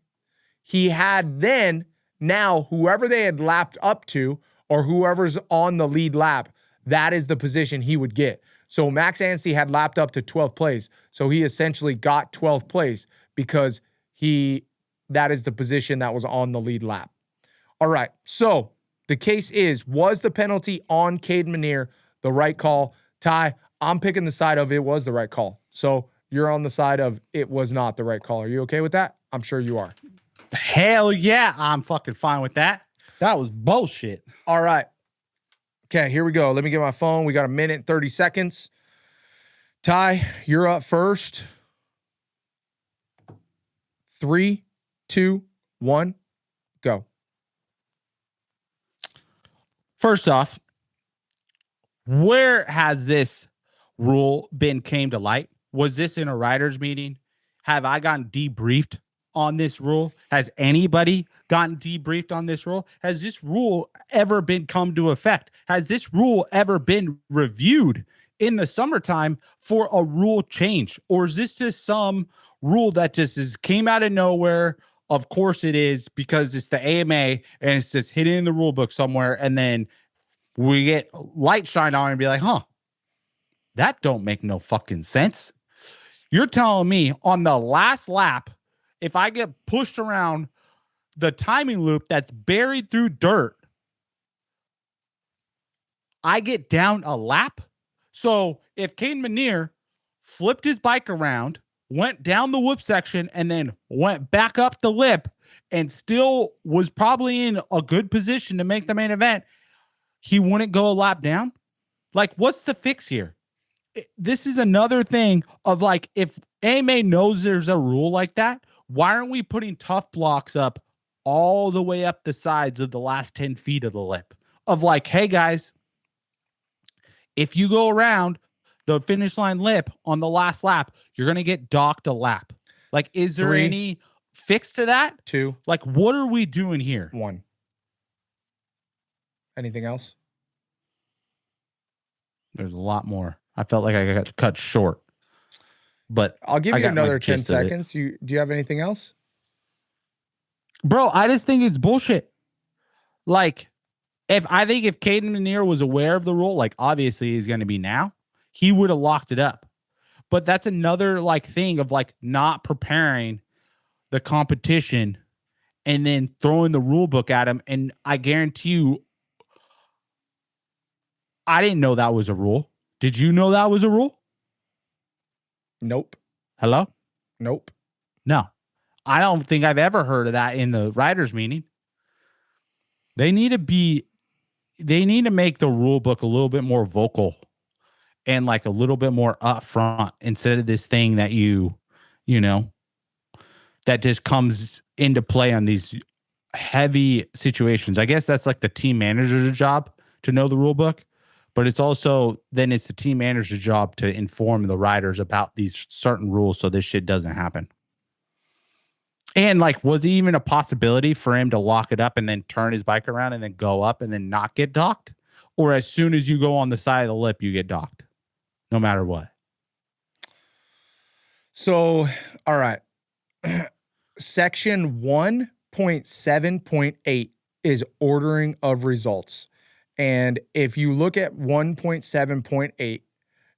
he had then now whoever they had lapped up to or whoever's on the lead lap, that is the position he would get. So Max Anstey had lapped up to 12th place. So he essentially got 12th place because that is the position that was on the lead lap. All right. So the case is, was the penalty on Kayden Minear the right call? Ty, I'm picking the side of it was the right call. So you're on the side of it was not the right call. Are you okay with that? I'm sure you are. Hell yeah, I'm fucking fine with that. That was bullshit. All right. Okay, here we go. Let me get my phone. We got a minute and 30 seconds. Ty, you're up first. 3, 2, 1, go. First off, where has this rule came to light? Was this in a writers' meeting? Have I gotten debriefed on this rule? Has anybody gotten debriefed on this rule? Has this rule ever been come to effect? Has this rule ever been reviewed in the summertime for a rule change? Or is this just some rule that just came out of nowhere? Of course it is, because it's the AMA and it's just hidden in the rule book somewhere. And then we get light shine on and be like, that don't make no fucking sense. You're telling me on the last lap, if I get pushed around the timing loop that's buried through dirt, I get down a lap? So if Kayden Minear flipped his bike around, went down the whoop section, and then went back up the lip and still was probably in a good position to make the main event, he wouldn't go a lap down? Like, what's the fix here? This is another thing of like, if AMA knows there's a rule like that, why aren't we putting tough blocks up all the way up the sides of the last 10 feet of the lip? Of like, hey guys, if you go around the finish line lip on the last lap, you're going to get docked a lap. Like, is there 3, any fix to that? 2, Like, what are we doing here? 1. Anything else? There's a lot more. I felt like I got cut short, but I'll give you another 10 seconds. Do you have anything else? Bro, I just think it's bullshit. Like, if Kayden Minear was aware of the rule, like obviously he's going to be now, he would have locked it up. But that's another like thing of like not preparing the competition and then throwing the rule book at him. And I guarantee you, I didn't know that was a rule. Did you know that was a rule? Nope. Hello? Nope. No. I don't think I've ever heard of that in the writers' meeting. They need to make the rule book a little bit more vocal and like a little bit more upfront instead of this thing that you know, that just comes into play on these heavy situations. I guess that's like the team manager's job to know the rule book, but it's also then it's the team manager's job to inform the riders about these certain rules so this shit doesn't happen. And like, was it even a possibility for him to lock it up and then turn his bike around and then go up and then not get docked? Or as soon as you go on the side of the lip, you get docked, no matter what? So, all right. Section 1.7.8 is ordering of results. And if you look at 1.7.8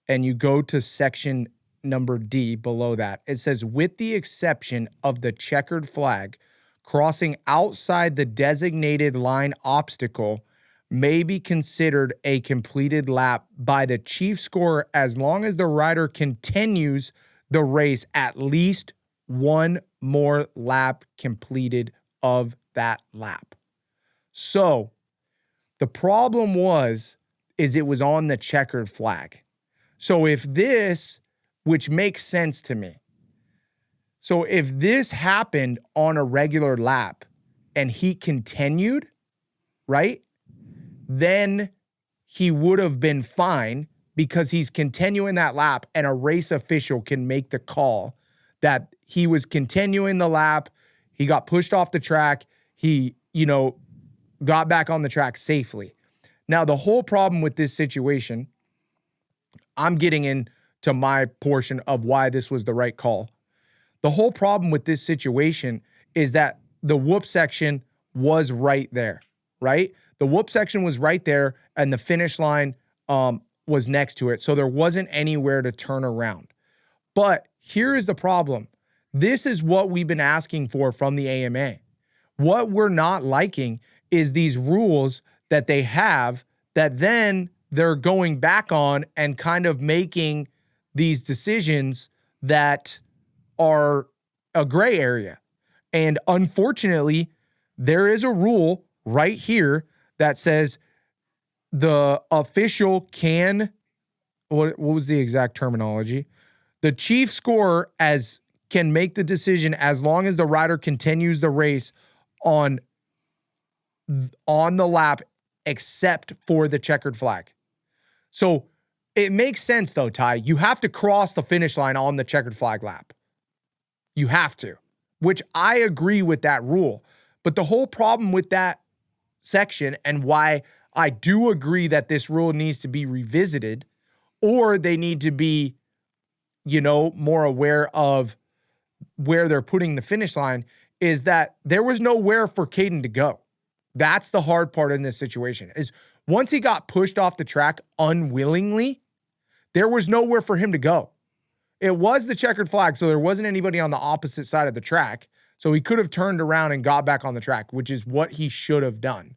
and you go to section number D below that, it says, with the exception of the checkered flag, crossing outside the designated line obstacle may be considered a completed lap by the chief scorer as long as the rider continues the race at least one more lap completed of that lap. So the problem is it was on the checkered flag. So if this, which makes sense to me, So if this happened on a regular lap and he continued, right, then he would have been fine because he's continuing that lap and a race official can make the call that he was continuing the lap. He got pushed off the track. He, got back on the track safely. Now, the whole problem with this situation, I'm getting into my portion of why this was the right call. The whole problem with this situation is that the whoop section was right there, right? The whoop section was right there and the finish line was next to it. So there wasn't anywhere to turn around. But here is the problem. This is what we've been asking for from the AMA. What we're not liking is these rules that they have that then they're going back on and kind of making these decisions that are a gray area. And unfortunately, there is a rule right here that says the official can, what was the exact terminology? The chief scorer can make the decision as long as the rider continues the race on the lap except for the checkered flag. So it makes sense though, Ty. You have to cross the finish line on the checkered flag lap. You have to, which I agree with that rule. But the whole problem with that section and why I do agree that this rule needs to be revisited, or they need to be, more aware of where they're putting the finish line, is that there was nowhere for Kaden to go. That's the hard part in this situation, is once he got pushed off the track unwillingly, there was nowhere for him to go. It was the checkered flag, so there wasn't anybody on the opposite side of the track. So he could have turned around and got back on the track, which is what he should have done.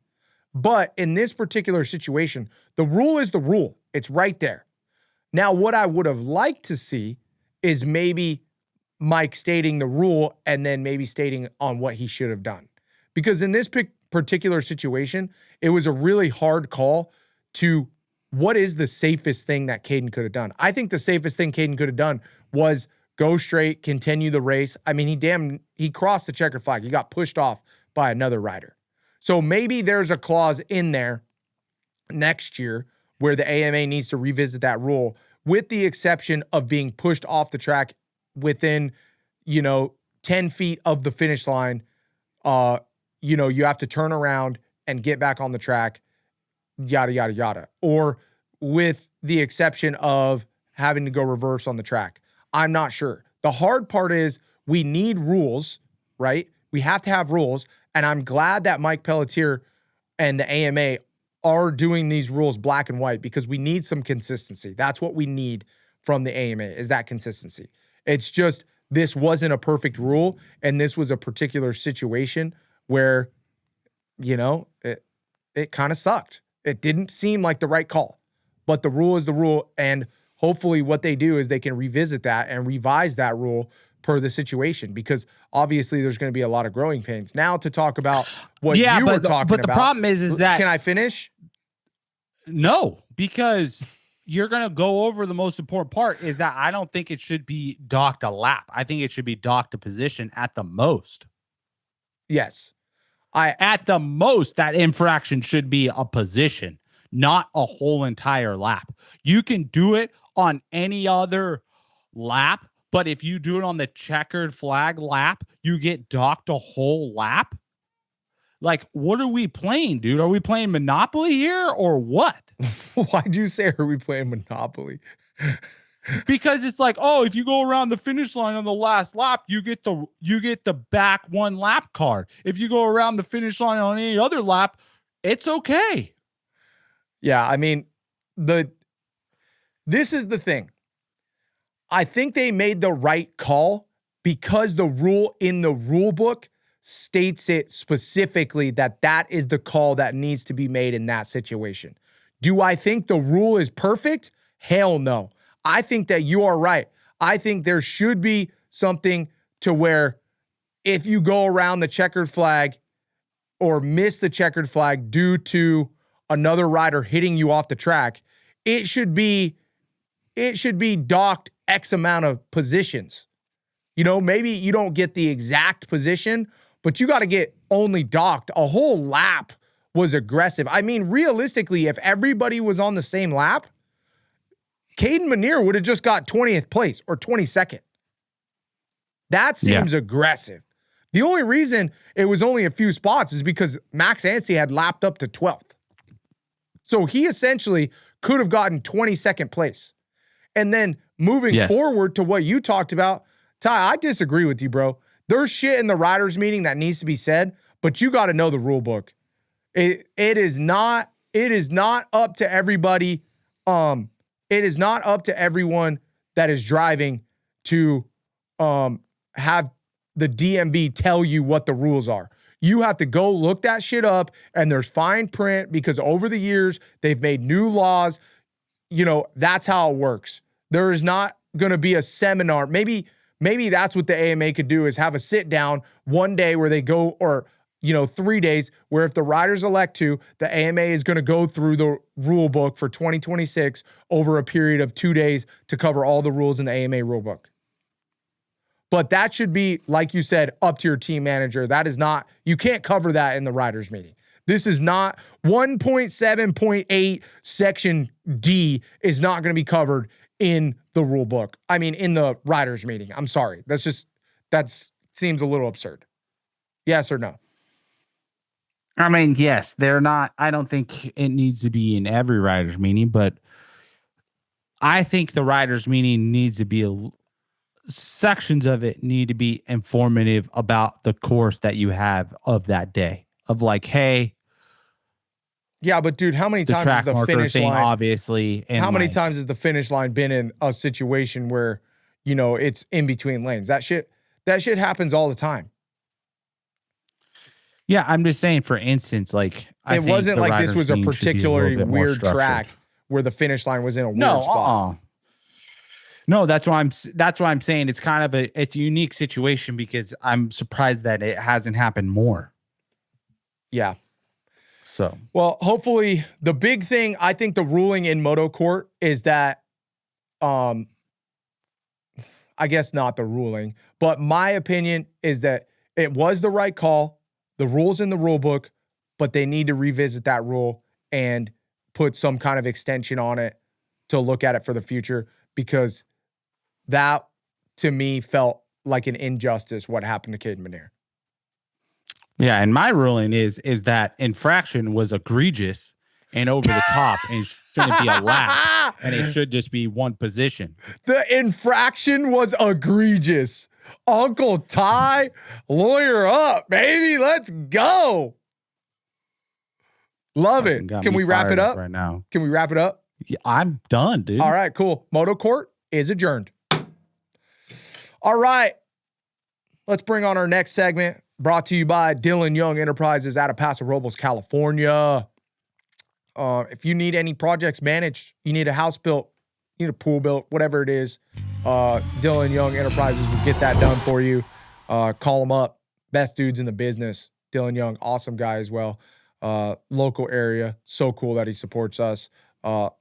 But in this particular situation, the rule is the rule. It's right there. Now, what I would have liked to see is maybe Mike stating the rule and then maybe stating on what he should have done. Because in this particular situation, it was a really hard call to what is the safest thing that Kaden could have done. I think the safest thing Kaden could have done was go straight, continue the race. I mean, he crossed the checkered flag. He got pushed off by another rider. So maybe there's a clause in there next year where the AMA needs to revisit that rule, with the exception of being pushed off the track within, 10 feet of the finish line. You have to turn around and get back on the track, yada, yada, yada. Or with the exception of having to go reverse on the track. I'm not sure. The hard part is we need rules, right? We have to have rules. And I'm glad that Mike Pelletier and the AMA are doing these rules black and white, because we need some consistency. That's what we need from the AMA, is that consistency. It's just, this wasn't a perfect rule, and this was a particular situation where, it kind of sucked. It didn't seem like the right call, but the rule is the rule. And hopefully what they do is they can revisit that and revise that rule per the situation, because obviously there's going to be a lot of growing pains. Now to talk about what you were talking about. But the problem is that... Can I finish? No, because you're going to go over the most important part, is that I don't think it should be docked a lap. I think it should be docked a position at the most. Yes. At the most, that infraction should be a position, not a whole entire lap. You can do it on any other lap, but if you do it on the checkered flag lap, you get docked a whole lap. Like, what are we playing, dude? Are we playing Monopoly here or what? Why'd you say, are we playing Monopoly? Because it's like, oh, if you go around the finish line on the last lap, you get the back one lap card. If you go around the finish line on any other lap, it's okay. Yeah, I mean, this is the thing. I think they made the right call because the rule in the rule book states it specifically that that is the call that needs to be made in that situation. Do I think the rule is perfect? Hell no. I think that you are right. I think there should be something to where if you go around the checkered flag or miss the checkered flag due to another rider hitting you off the track, it should be docked X amount of positions. You know, maybe you don't get the exact position, but you got to get only docked. A whole lap was aggressive. I mean, realistically, if everybody was on the same lap, Kayden Minear would have just got 20th place or 22nd. That seems aggressive. The only reason it was only a few spots is because Max Anstey had lapped up to 12th. So he essentially could have gotten 22nd place. And then moving forward to what you talked about, Ty, I disagree with you, bro. There's shit in the riders meeting that needs to be said, but you got to know the rule book. It is not up to everybody. It is not up to everyone that is driving to have the DMV tell you what the rules are. You have to go look that shit up, and there's fine print because over the years they've made new laws. You know, that's how it works. There is not going to be a seminar. Maybe that's what the AMA could do, is have a sit down one day where they go, or 3 days, where if the riders elect to, the AMA is going to go through the rule book for 2026 over a period of 2 days to cover all the rules in the AMA rule book. But that should be, like you said, up to your team manager. That is not, you can't cover that in the riders meeting. This is not 1.7.8 section D is not going to be covered in the rule book. I mean, in the riders meeting. I'm sorry. That seems a little absurd. Yes or no? I mean, yes, they're not. I don't think it needs to be in every riders meeting, but I think the riders meeting needs to be sections of it need to be informative about the course that you have of that day. Of like, hey, yeah, but dude, how many times has the finish line, obviously, and how many times has the finish line been in a situation where it's in between lanes? That shit happens all the time. Yeah, I'm just saying, for instance, like, it wasn't like this was a particularly weird track where the finish line was in a weird spot. No, that's why I'm saying it's kind of it's a unique situation, because I'm surprised that it hasn't happened more. Yeah. So, well, hopefully the big thing, I think the ruling in Moto Court is that, I guess not the ruling, but my opinion is that it was the right call. The rule's in the rule book, but they need to revisit that rule and put some kind of extension on it to look at it for the future, because that, to me, felt like an injustice, what happened to Kayden Minear. Yeah, and my ruling is that infraction was egregious and over the top, and shouldn't be a lap, and it should just be one position. The infraction was egregious. Uncle Ty, lawyer up, baby. Let's go. Love it. Can we wrap it up right now? Can we wrap it up? Yeah, I'm done, dude. All right, cool. Moto Court is adjourned. All right. Let's bring on our next segment, brought to you by Dylan Young Enterprises out of Paso Robles, California. If you need any projects managed, you need a house built, you need a pool built, whatever it is, Dylan Young Enterprises will get that done for you. Call them up. Best dudes in the business. Dylan Young, awesome guy as well. Local area. So cool that he supports us.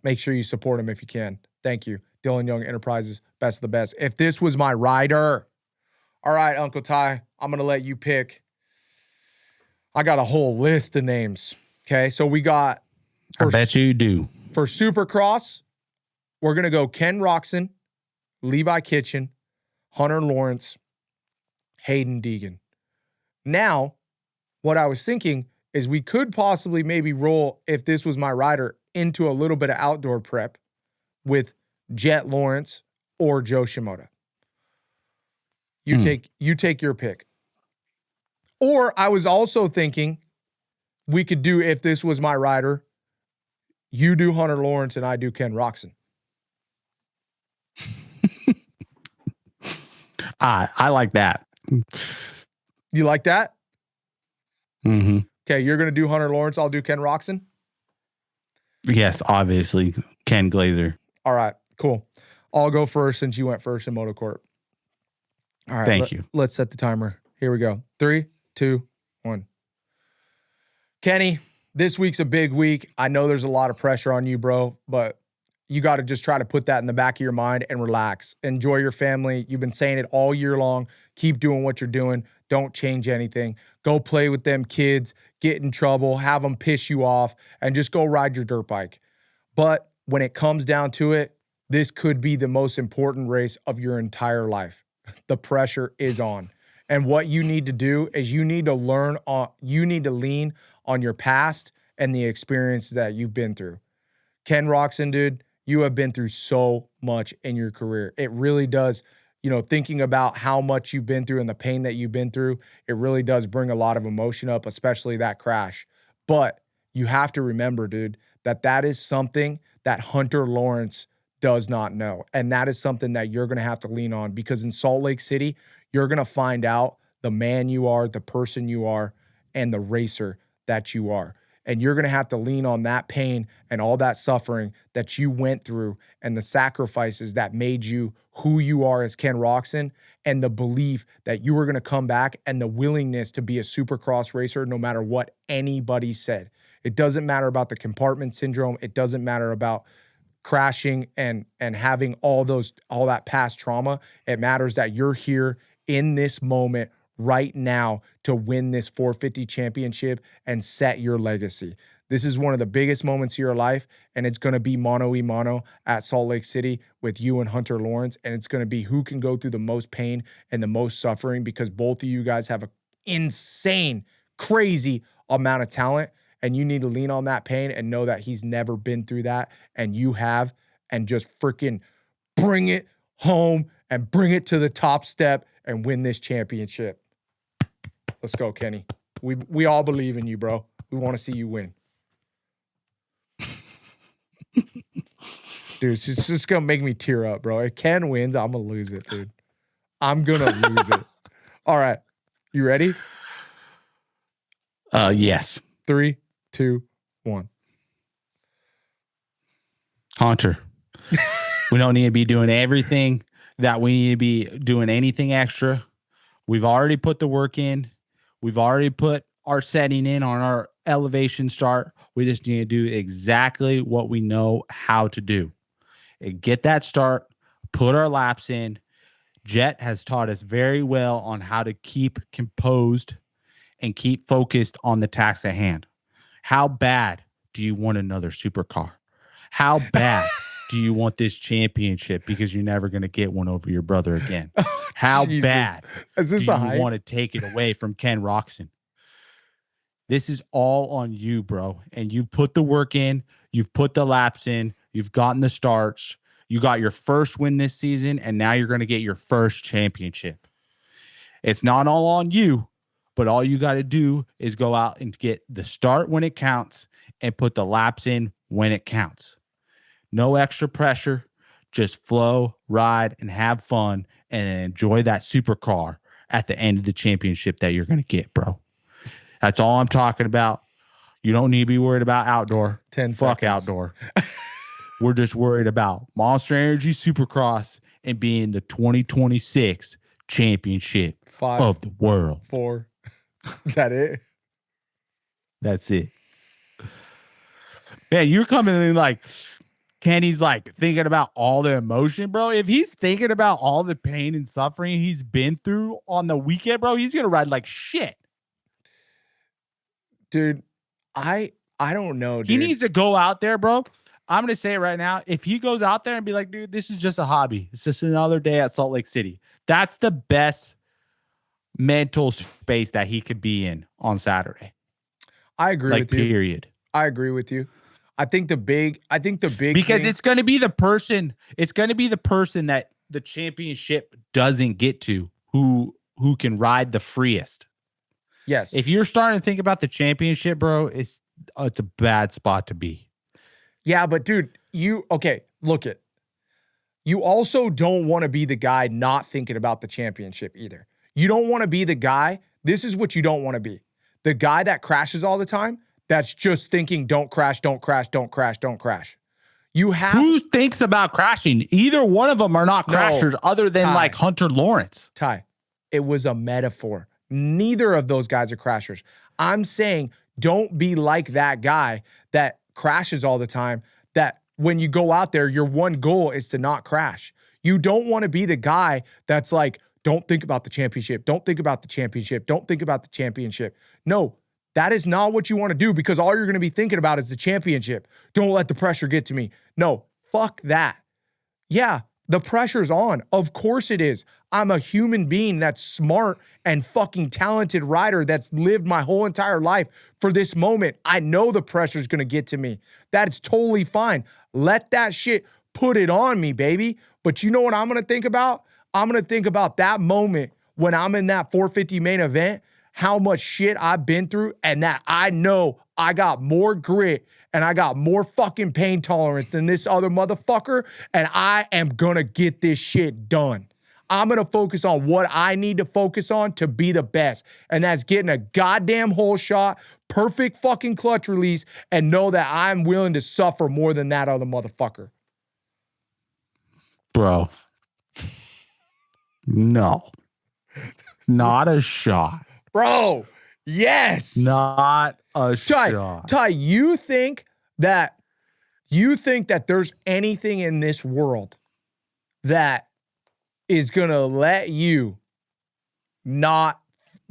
Make sure you support him if you can. Thank you. Dylan Young Enterprises, best of the best. If this was my rider. All right, Uncle Ty, I'm going to let you pick. I got a whole list of names. Okay, so we got. I bet you do. For Supercross, we're going to go Ken Roczen, Levi Kitchen, Hunter Lawrence, Haiden Deegan. Now, what I was thinking is we could possibly maybe roll, if this was my rider, into a little bit of outdoor prep with Jet Lawrence or Joe Shimoda. You take your pick. Or I was also thinking we could do, if this was my rider, you do Hunter Lawrence and I do Ken Roczen. I like that. You like that? Mm-hmm. Okay, you're going to do Hunter Lawrence. I'll do Ken Roczen. Yes, obviously. Ken Glazer. All right, cool. I'll go first since you went first in Moto Court. All right. Thank you. Let's set the timer. Here we go. 3, 2, 1. Kenny, this week's a big week. I know there's a lot of pressure on you, bro, but you got to just try to put that in the back of your mind and relax. Enjoy your family. You've been saying it all year long. Keep doing what you're doing. Don't change anything. Go play with them kids, get in trouble, have them piss you off, and just go ride your dirt bike. But when it comes down to it, this could be the most important race of your entire life. The pressure is on. And what you need to do is you need to learn on, you need to lean on your past and the experience that you've been through. Ken Roczen, dude, you have been through so much in your career. It really does, thinking about how much you've been through and the pain that you've been through, it really does bring a lot of emotion up, especially that crash. But you have to remember, dude, that is something that Hunter Lawrence does not know. And that is something that you're going to have to lean on, because in Salt Lake City, you're going to find out the man you are, the person you are, and the racer that you are. And you're going to have to lean on that pain and all that suffering that you went through and the sacrifices that made you who you are as Ken Roczen, and the belief that you were going to come back and the willingness to be a Supercross racer no matter what anybody said. It doesn't matter about the compartment syndrome. It doesn't matter about crashing and having all that past trauma. It matters that you're here in this moment right now to win this 450 championship and set your legacy. This is one of the biggest moments of your life, and it's going to be mano-a-mano at Salt Lake City with you and Hunter Lawrence, and it's going to be who can go through the most pain and the most suffering, because both of you guys have an insane, crazy amount of talent, and you need to lean on that pain and know that he's never been through that, and you have, and just freaking bring it home and bring it to the top step and win this championship. Let's go, Kenny. We all believe in you, bro. We want to see you win. Dude, it's just going to make me tear up, bro. If Ken wins, I'm going to lose it, dude. I'm going to lose it. All right. You ready? Yes. 3, 2, 1. Hunter, we don't need to be doing everything that we need to be doing anything extra. We've already put the work in. We've already put our setting in on our elevation start. We just need to do exactly what we know how to do. And get that start, put our laps in. Jet has taught us very well on how to keep composed and keep focused on the task at hand. How bad do you want another supercar? How bad do you want this championship, because you're never going to get one over your brother again? How bad is this do you want to take it away from Ken Roczen? This is all on you, bro. And you put the work in. You've put the laps in. You've gotten the starts. You got your first win this season, and now you're going to get your first championship. It's not all on you, but all you got to do is go out and get the start when it counts and put the laps in when it counts. No extra pressure. Just flow, ride, and have fun, and enjoy that supercar at the end of the championship that you're going to get, bro. That's all I'm talking about. You don't need to be worried about outdoor. 10 Fuck seconds. Outdoor. We're just worried about Monster Energy Supercross and being the 2026 championship 5, of the world. 4. Is that it? That's it. Man, you're coming in like Kenny's like thinking about all the emotion, bro. If he's thinking about all the pain and suffering he's been through on the weekend, bro, he's gonna ride like shit. Dude, I don't know, dude. He needs to go out there, bro. I'm gonna say it right now. If he goes out there and be like, dude, this is just a hobby. It's just another day at Salt Lake City. That's the best mental space that he could be in on Saturday. I agree with you. Period. I agree with you. I think the big because thing, it's going to be the person that the championship doesn't get to, who can ride the freest. yes. If you're starting to think about the championship, bro, it's a bad spot to be. Yeah, but dude, look it. You also don't want to be the guy not thinking about the championship either. You don't want to be the guy. This is what you don't want to be. The guy that crashes all the time, that's just thinking, don't crash, don't crash, don't crash, don't crash. You have. Who thinks about crashing? Either one of them are not No, crashers other than Ty. like Hunter Lawrence. Ty, it was a metaphor. Neither of those guys are crashers. I'm saying don't be like that guy that crashes all the time, that when you go out there, your one goal is to not crash. You don't want to be the guy that's like, don't think about the championship. Don't think about the championship. Don't think about the championship. No, that is not what you want to do, because all you're going to be thinking about is the championship. Don't let the pressure get to me. No, fuck that. Yeah, the pressure's on. Of course it is. I'm a human being that's smart and fucking talented rider that's lived my whole entire life for this moment. I know the pressure's going to get to me. That's totally fine. Let that shit put it on me, baby. But you know what I'm going to think about? I'm going to think about that moment when I'm in that 450 main event, how much shit I've been through, and that I know I got more grit and I got more fucking pain tolerance than this other motherfucker, and I am going to get this shit done. I'm going to focus on what I need to focus on to be the best, and that's getting a goddamn hole shot, perfect fucking clutch release, and know that I'm willing to suffer more than that other motherfucker. Bro. No. Not a shot. Bro, yes. Not a shot. Ty, you think that there's anything in this world that is going to let you not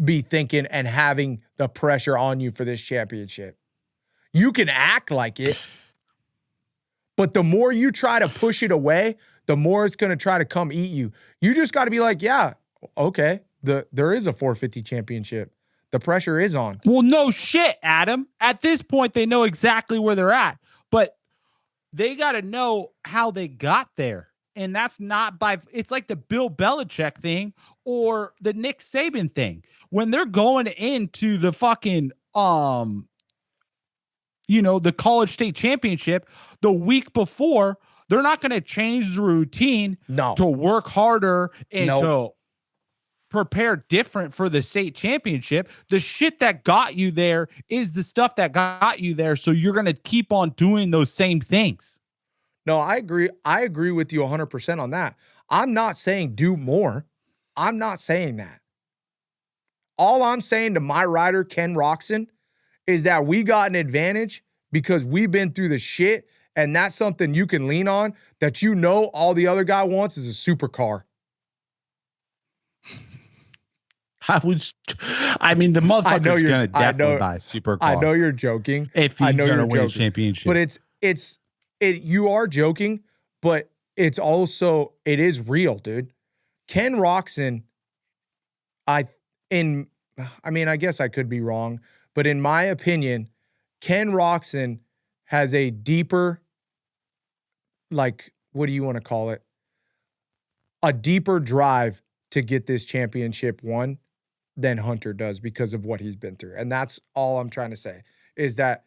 be thinking and having the pressure on you for this championship? You can act like it, but the more you try to push it away, the more it's going to try to come eat you. You just got to be like, yeah, okay, there is a 450 championship. The pressure is on. Well, no shit, Adam. At this point, they know exactly where they're at, but they got to know how they got there. And that's not by, it's like the Bill Belichick thing or the Nick Saban thing. When they're going into the fucking, the college state championship the week before, they're not going to change the routine to work harder and to prepare different for the state championship. The shit that got you there is the stuff that got you there. So you're going to keep on doing those same things. No, I agree. I agree with you 100% on that. I'm not saying do more. I'm not saying that. All I'm saying to my rider, Ken Roczen, is that we got an advantage because we've been through the shit, and that's something you can lean on, that you know all the other guy wants is a supercar. The motherfucker's going to definitely buy a supercar. I know you're joking. If he's going to win a championship. But you are joking, but it's also, it is real, dude. Ken Roczen, I guess I could be wrong, but in my opinion, Ken Roczen has a deeper, like, what do you want to call it? A deeper drive to get this championship won than Hunter does because of what he's been through. And that's all I'm trying to say, is that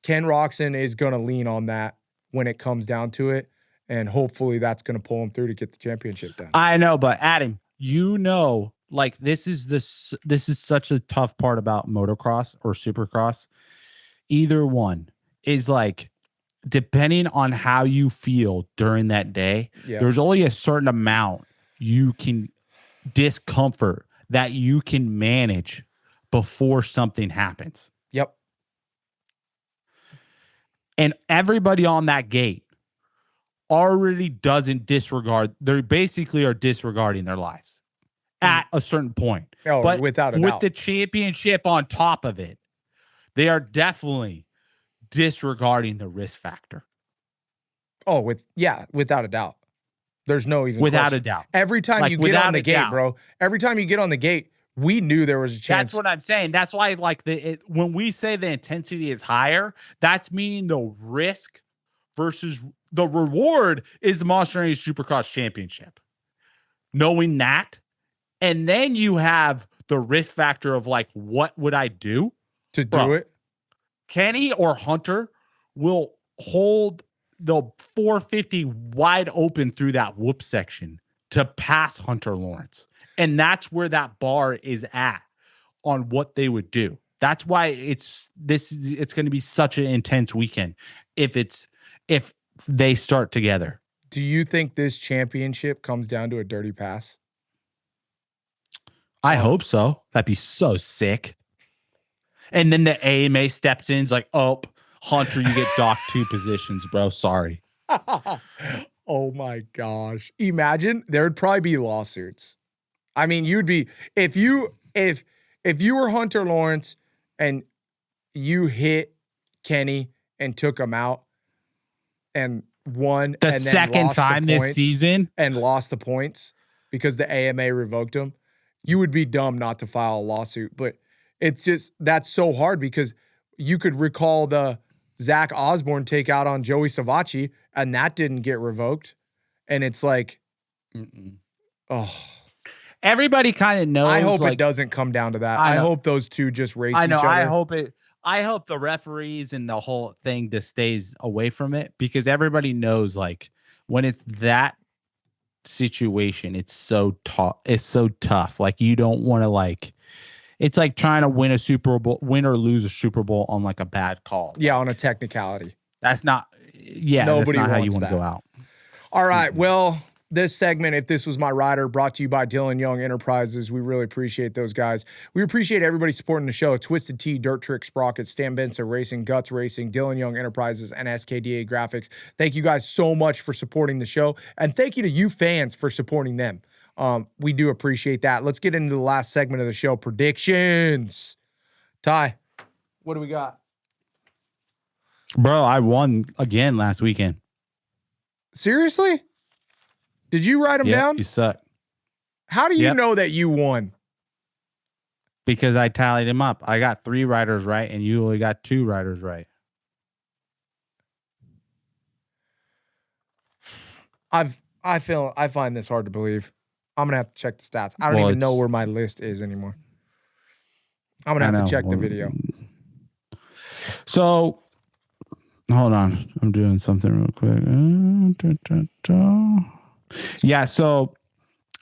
Ken Roczen is going to lean on that when it comes down to it. And hopefully that's going to pull him through to get the championship done. I know, but Adam, like this is such a tough part about motocross or supercross. Either one is like, depending on how you feel during that day, there's only a certain amount you can discomfort that you can manage before something happens. Yep. And everybody on that gate already doesn't disregard. They basically are disregarding their lives at a certain point. Oh, but without a doubt. With the championship on top of it, they are definitely disregarding the risk factor. Oh, without a doubt. There's no even without question. A doubt. Every time you get on the gate, bro. Every time you get on the gate, we knew there was a chance. That's what I'm saying. That's why, like, when we say the intensity is higher, that's meaning the risk versus the reward is the Monster Energy Supercross Championship. Knowing that, and then you have the risk factor of like, what would I do to do it? Kenny or Hunter will hold the 450 wide open through that whoop section to pass Hunter Lawrence. And that's where that bar is at on what they would do. That's why it's going to be such an intense weekend if they start together. Do you think this championship comes down to a dirty pass? I hope so. That'd be so sick. And then the AMA steps in, it's like, oh, Hunter, you get docked 2 positions, bro. Sorry. Oh my gosh. Imagine there'd probably be lawsuits. I mean, you'd be if you were Hunter Lawrence and you hit Kenny and took him out and won The and then second lost the time this points season. and lost the points because the AMA revoked him, you would be dumb not to file a lawsuit. But it's just that's so hard because you could recall the Zach Osborne takeout on Joey Savacci, and that didn't get revoked. And it's like, oh, Everybody kind of knows. I hope like, it doesn't come down to that. I I know. hope those two just race I know. each other. I hope the referees and the whole thing just stays away from it because everybody knows like when it's that situation, it's so tough. It's so tough. Like you don't want to like. It's like trying to win or lose a Super Bowl on like a bad call. Yeah, on a technicality. That's not. Yeah, Nobody that's not how you wants want to that. go out. All right. Well, this segment, If This Was My Rider, brought to you by Dylan Young Enterprises. We really appreciate those guys. We appreciate everybody supporting the show. Twisted Tea, Dirt Trick, Sprocket, Stan Benson Racing, Guts Racing, Dylan Young Enterprises, and SKDA Graphics. Thank you guys so much for supporting the show. And thank you to you fans for supporting them. We do appreciate that. Let's get into the last segment of the show, predictions. Ty, what do we got? Bro, I won again last weekend. Seriously? Did you write them down? You suck. How do you know that you won? Because I tallied him up. I got 3 riders right, and you only got 2 riders right. I find this hard to believe. I'm gonna have to check the stats. I don't even know where my list is anymore. I'm gonna have to check the video. So, hold on. I'm doing something real quick. Yeah, so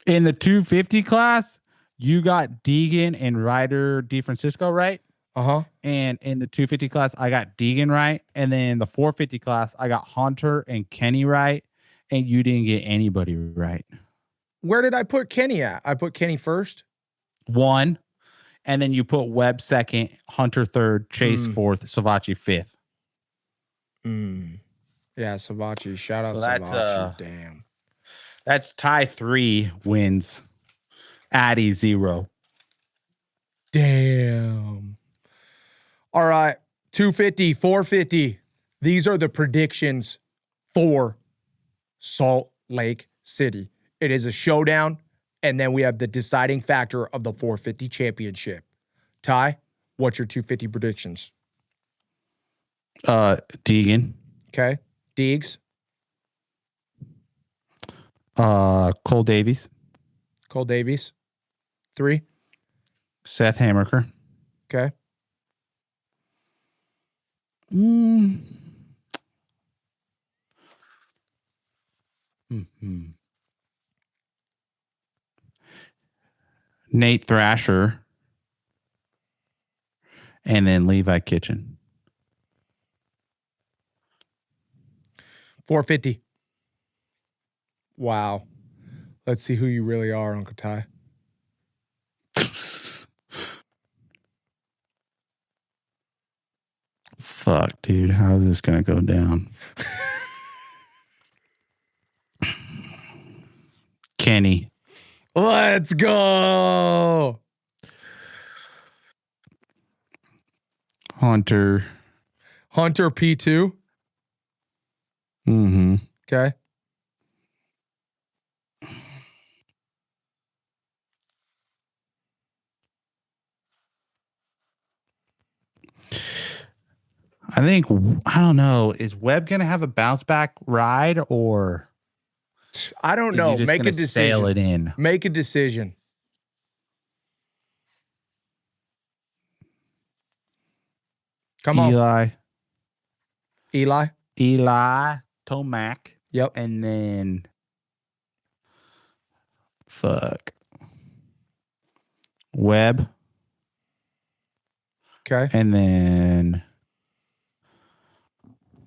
in the 250 class, you got Deegan and Ryder DeFrancisco right. Uh-huh. And in the 250 class, I got Deegan right. And then the 450 class, I got Hunter and Kenny right. And you didn't get anybody right. Where did I put Kenny at? I put Kenny first. 1. And then you put Webb second, Hunter third, Chase fourth, Savacci fifth. Yeah, Savacci. Shout out So Savacci. Damn. That's tie 3 wins. Addy 0. Damn. All right. 250, 450. These are the predictions for Salt Lake City. It is a showdown, and then we have the deciding factor of the 450 championship. Ty, what's your 250 predictions? Deegan. Okay. Deegs. Cole Davies. Cole Davies. 3. Seth Hammerker. Okay. Nate Thrasher. And then Levi Kitchen. 450. Wow. Let's see who you really are, Uncle Ty. Fuck, dude. How's this going to go down? Kenny. Let's go. Hunter. Hunter P2. Mm-hmm. Okay. I don't know. Is Webb going to have a bounce back ride or? I don't know. Make a decision. Sail it in. Make a decision. Come on. Eli Tomac. Yep. And then Webb. Okay. And then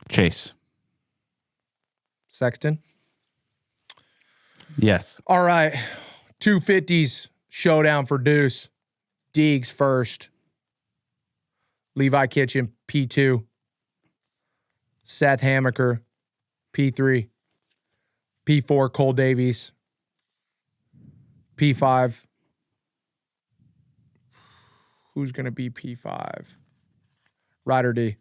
Chase. Sexton. Yes. All right. 250s showdown for Deuce. Deegs first. Levi Kitchen, P2. Seth Hammaker, P3. P4, Cole Davies. P5. Who's going to be P5? Ryder D.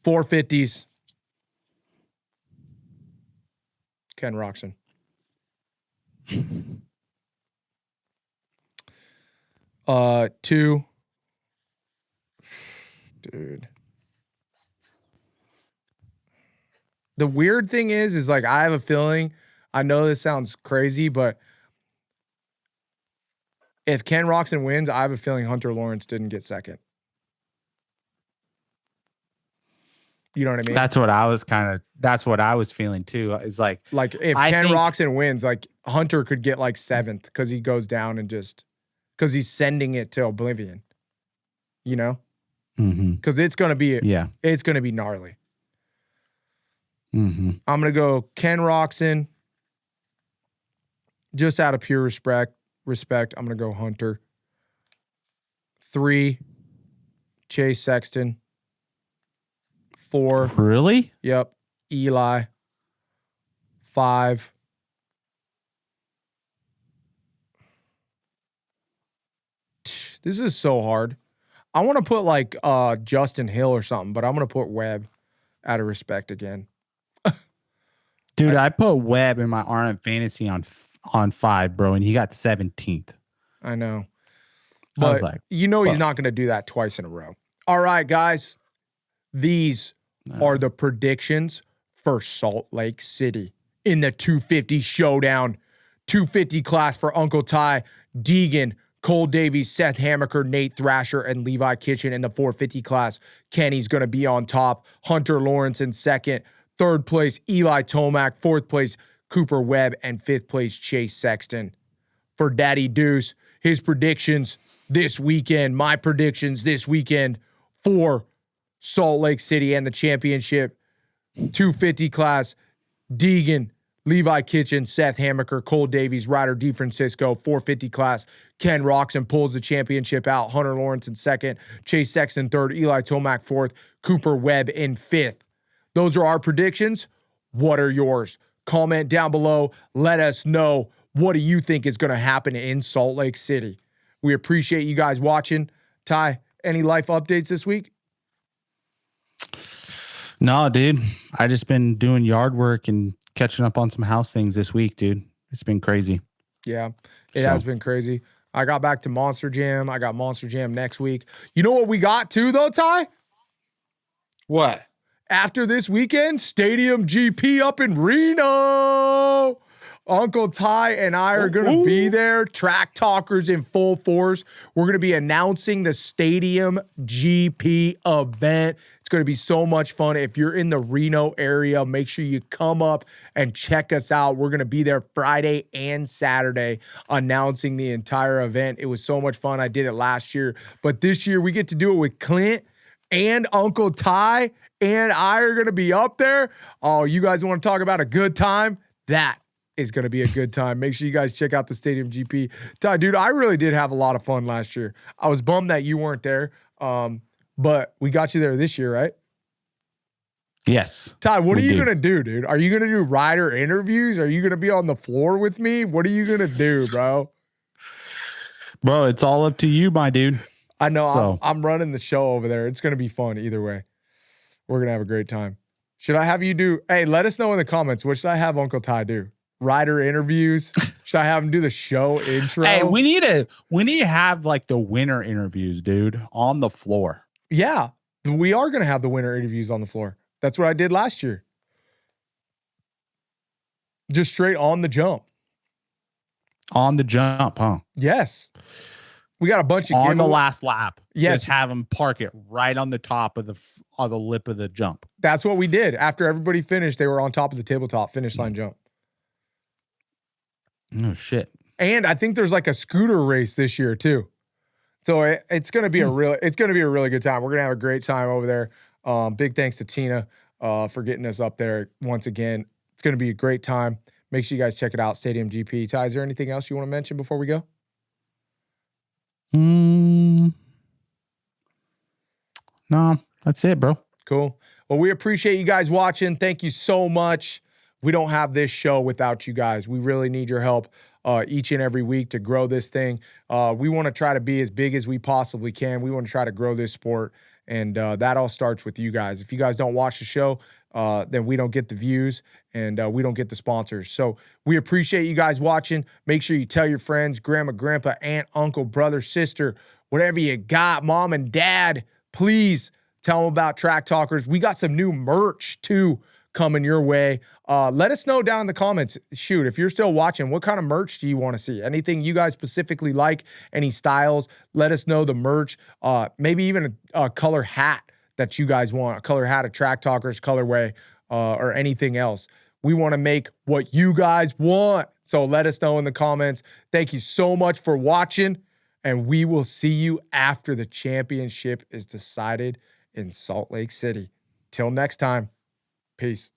$450s. Ken Roczen. Two. Dude. The weird thing is like I have a feeling, I know this sounds crazy, but if Ken Roczen wins, I have a feeling Hunter Lawrence didn't get second. You know what I mean? That's what I was feeling too. Is like if Ken Roczen wins, like Hunter could get like 7th because he goes down and because he's sending it to oblivion. You know? Because it's gonna be it's gonna be gnarly. I'm gonna go Ken Roczen. Just out of pure respect, I'm gonna go Hunter. 3, Chase Sexton. 4. Really? Yep. Eli. 5. This is so hard. I want to put like Justin Hill or something, but I'm going to put Webb out of respect again. Dude, I put Webb in my RM fantasy on 5, bro, and he got 17th. I know. But I was like, he's not going to do that twice in a row. All right, guys. These are the predictions for Salt Lake City in the 250 showdown. 250 class for Uncle Ty, Deegan, Cole Davies, Seth Hammaker, Nate Thrasher, and Levi Kitchen. In the 450 class, Kenny's going to be on top. Hunter Lawrence in second. Third place, Eli Tomac. Fourth place, Cooper Webb. And fifth place, Chase Sexton. For Daddy Deuce, his predictions this weekend, my predictions this weekend for Salt Lake City and the championship. 250 class, Deegan, Levi Kitchen, Seth Hammaker, Cole Davies, Ryder DeFrancisco. 450 class, Ken Roczen pulls the championship out. Hunter Lawrence in second, Chase Sexton third, Eli Tomac fourth, Cooper Webb in fifth. Those are our predictions. What are yours? Comment down below. Let us know, what do you think is going to happen in Salt Lake City? We appreciate you guys watching. Ty, any life updates this week? No, dude. I just been doing yard work and catching up on some house things this week, dude. It's been crazy. Yeah, it has been crazy. I got back to Monster Jam. I got Monster Jam next week. You know what we got too, though, Ty? What? After this weekend, Stadium GP up in Reno. Uncle Ty and I are going to be there. Track talkers in full force. We're going to be announcing the Stadium GP event. It's going to be so much fun. If you're in the Reno area, make sure you come up and check us out. We're going to be there Friday and Saturday announcing the entire event. It was so much fun. I did it last year. But this year, we get to do it with Clint and Uncle Ty and I are going to be up there. Oh, you guys want to talk about a good time? That is going to be a good time. Make sure you guys check out the Stadium GP. Ty, dude, I really did have a lot of fun last year. I was bummed that you weren't there, but we got you there this year, right? Yes. Ty, what are you going to do, dude? Are you going to do rider interviews? Are you going to be on the floor with me? What are you going to do, bro? Bro, it's all up to you, my dude. I know. I'm running the show over there. It's going to be fun either way. We're going to have a great time. Should I have you do, hey, let us know in the comments, what should I have Uncle Ty do? Rider interviews? Should I have him do the show intro? Hey, we need to have like the winner interviews, dude, on the floor. Yeah, we are going to have the winner interviews on the floor. That's what I did last year. Just straight on the jump. On the jump, huh? Yes. We got a bunch of on the last lap. Yes, just have them park it right on the top of the lip of the jump. That's what we did. After everybody finished, they were on top of the tabletop finish line jump. Oh shit! And I think there's like a scooter race this year too. So it's gonna be a really good time. We're gonna have a great time over there. Big thanks to Tina for getting us up there once again. It's gonna be a great time. Make sure you guys check it out. Stadium GP. Ty, is there anything else you want to mention before we go? No, that's it, bro. Cool. Well, we appreciate you guys watching. Thank you so much. We don't have this show without you guys. We really need your help each and every week to grow this thing. We want to try to be as big as we possibly can. We want to try to grow this sport, and that all starts with you guys. If you guys don't watch the show, then we don't get the views, and we don't get the sponsors. So we appreciate you guys watching. Make sure you tell your friends, grandma, grandpa, aunt, uncle, brother, sister, whatever you got, mom and dad, please tell them about Track Talkers. We got some new merch, too, coming your way. Let us know down in the comments. Shoot, if you're still watching, what kind of merch do you want to see? Anything you guys specifically like? Any styles? Let us know the merch. Maybe even a color hat that you guys want. A color hat, a Track Talkers colorway, or anything else. We want to make what you guys want. So let us know in the comments. Thank you so much for watching, and we will see you after the championship is decided in Salt Lake City. Till next time, peace.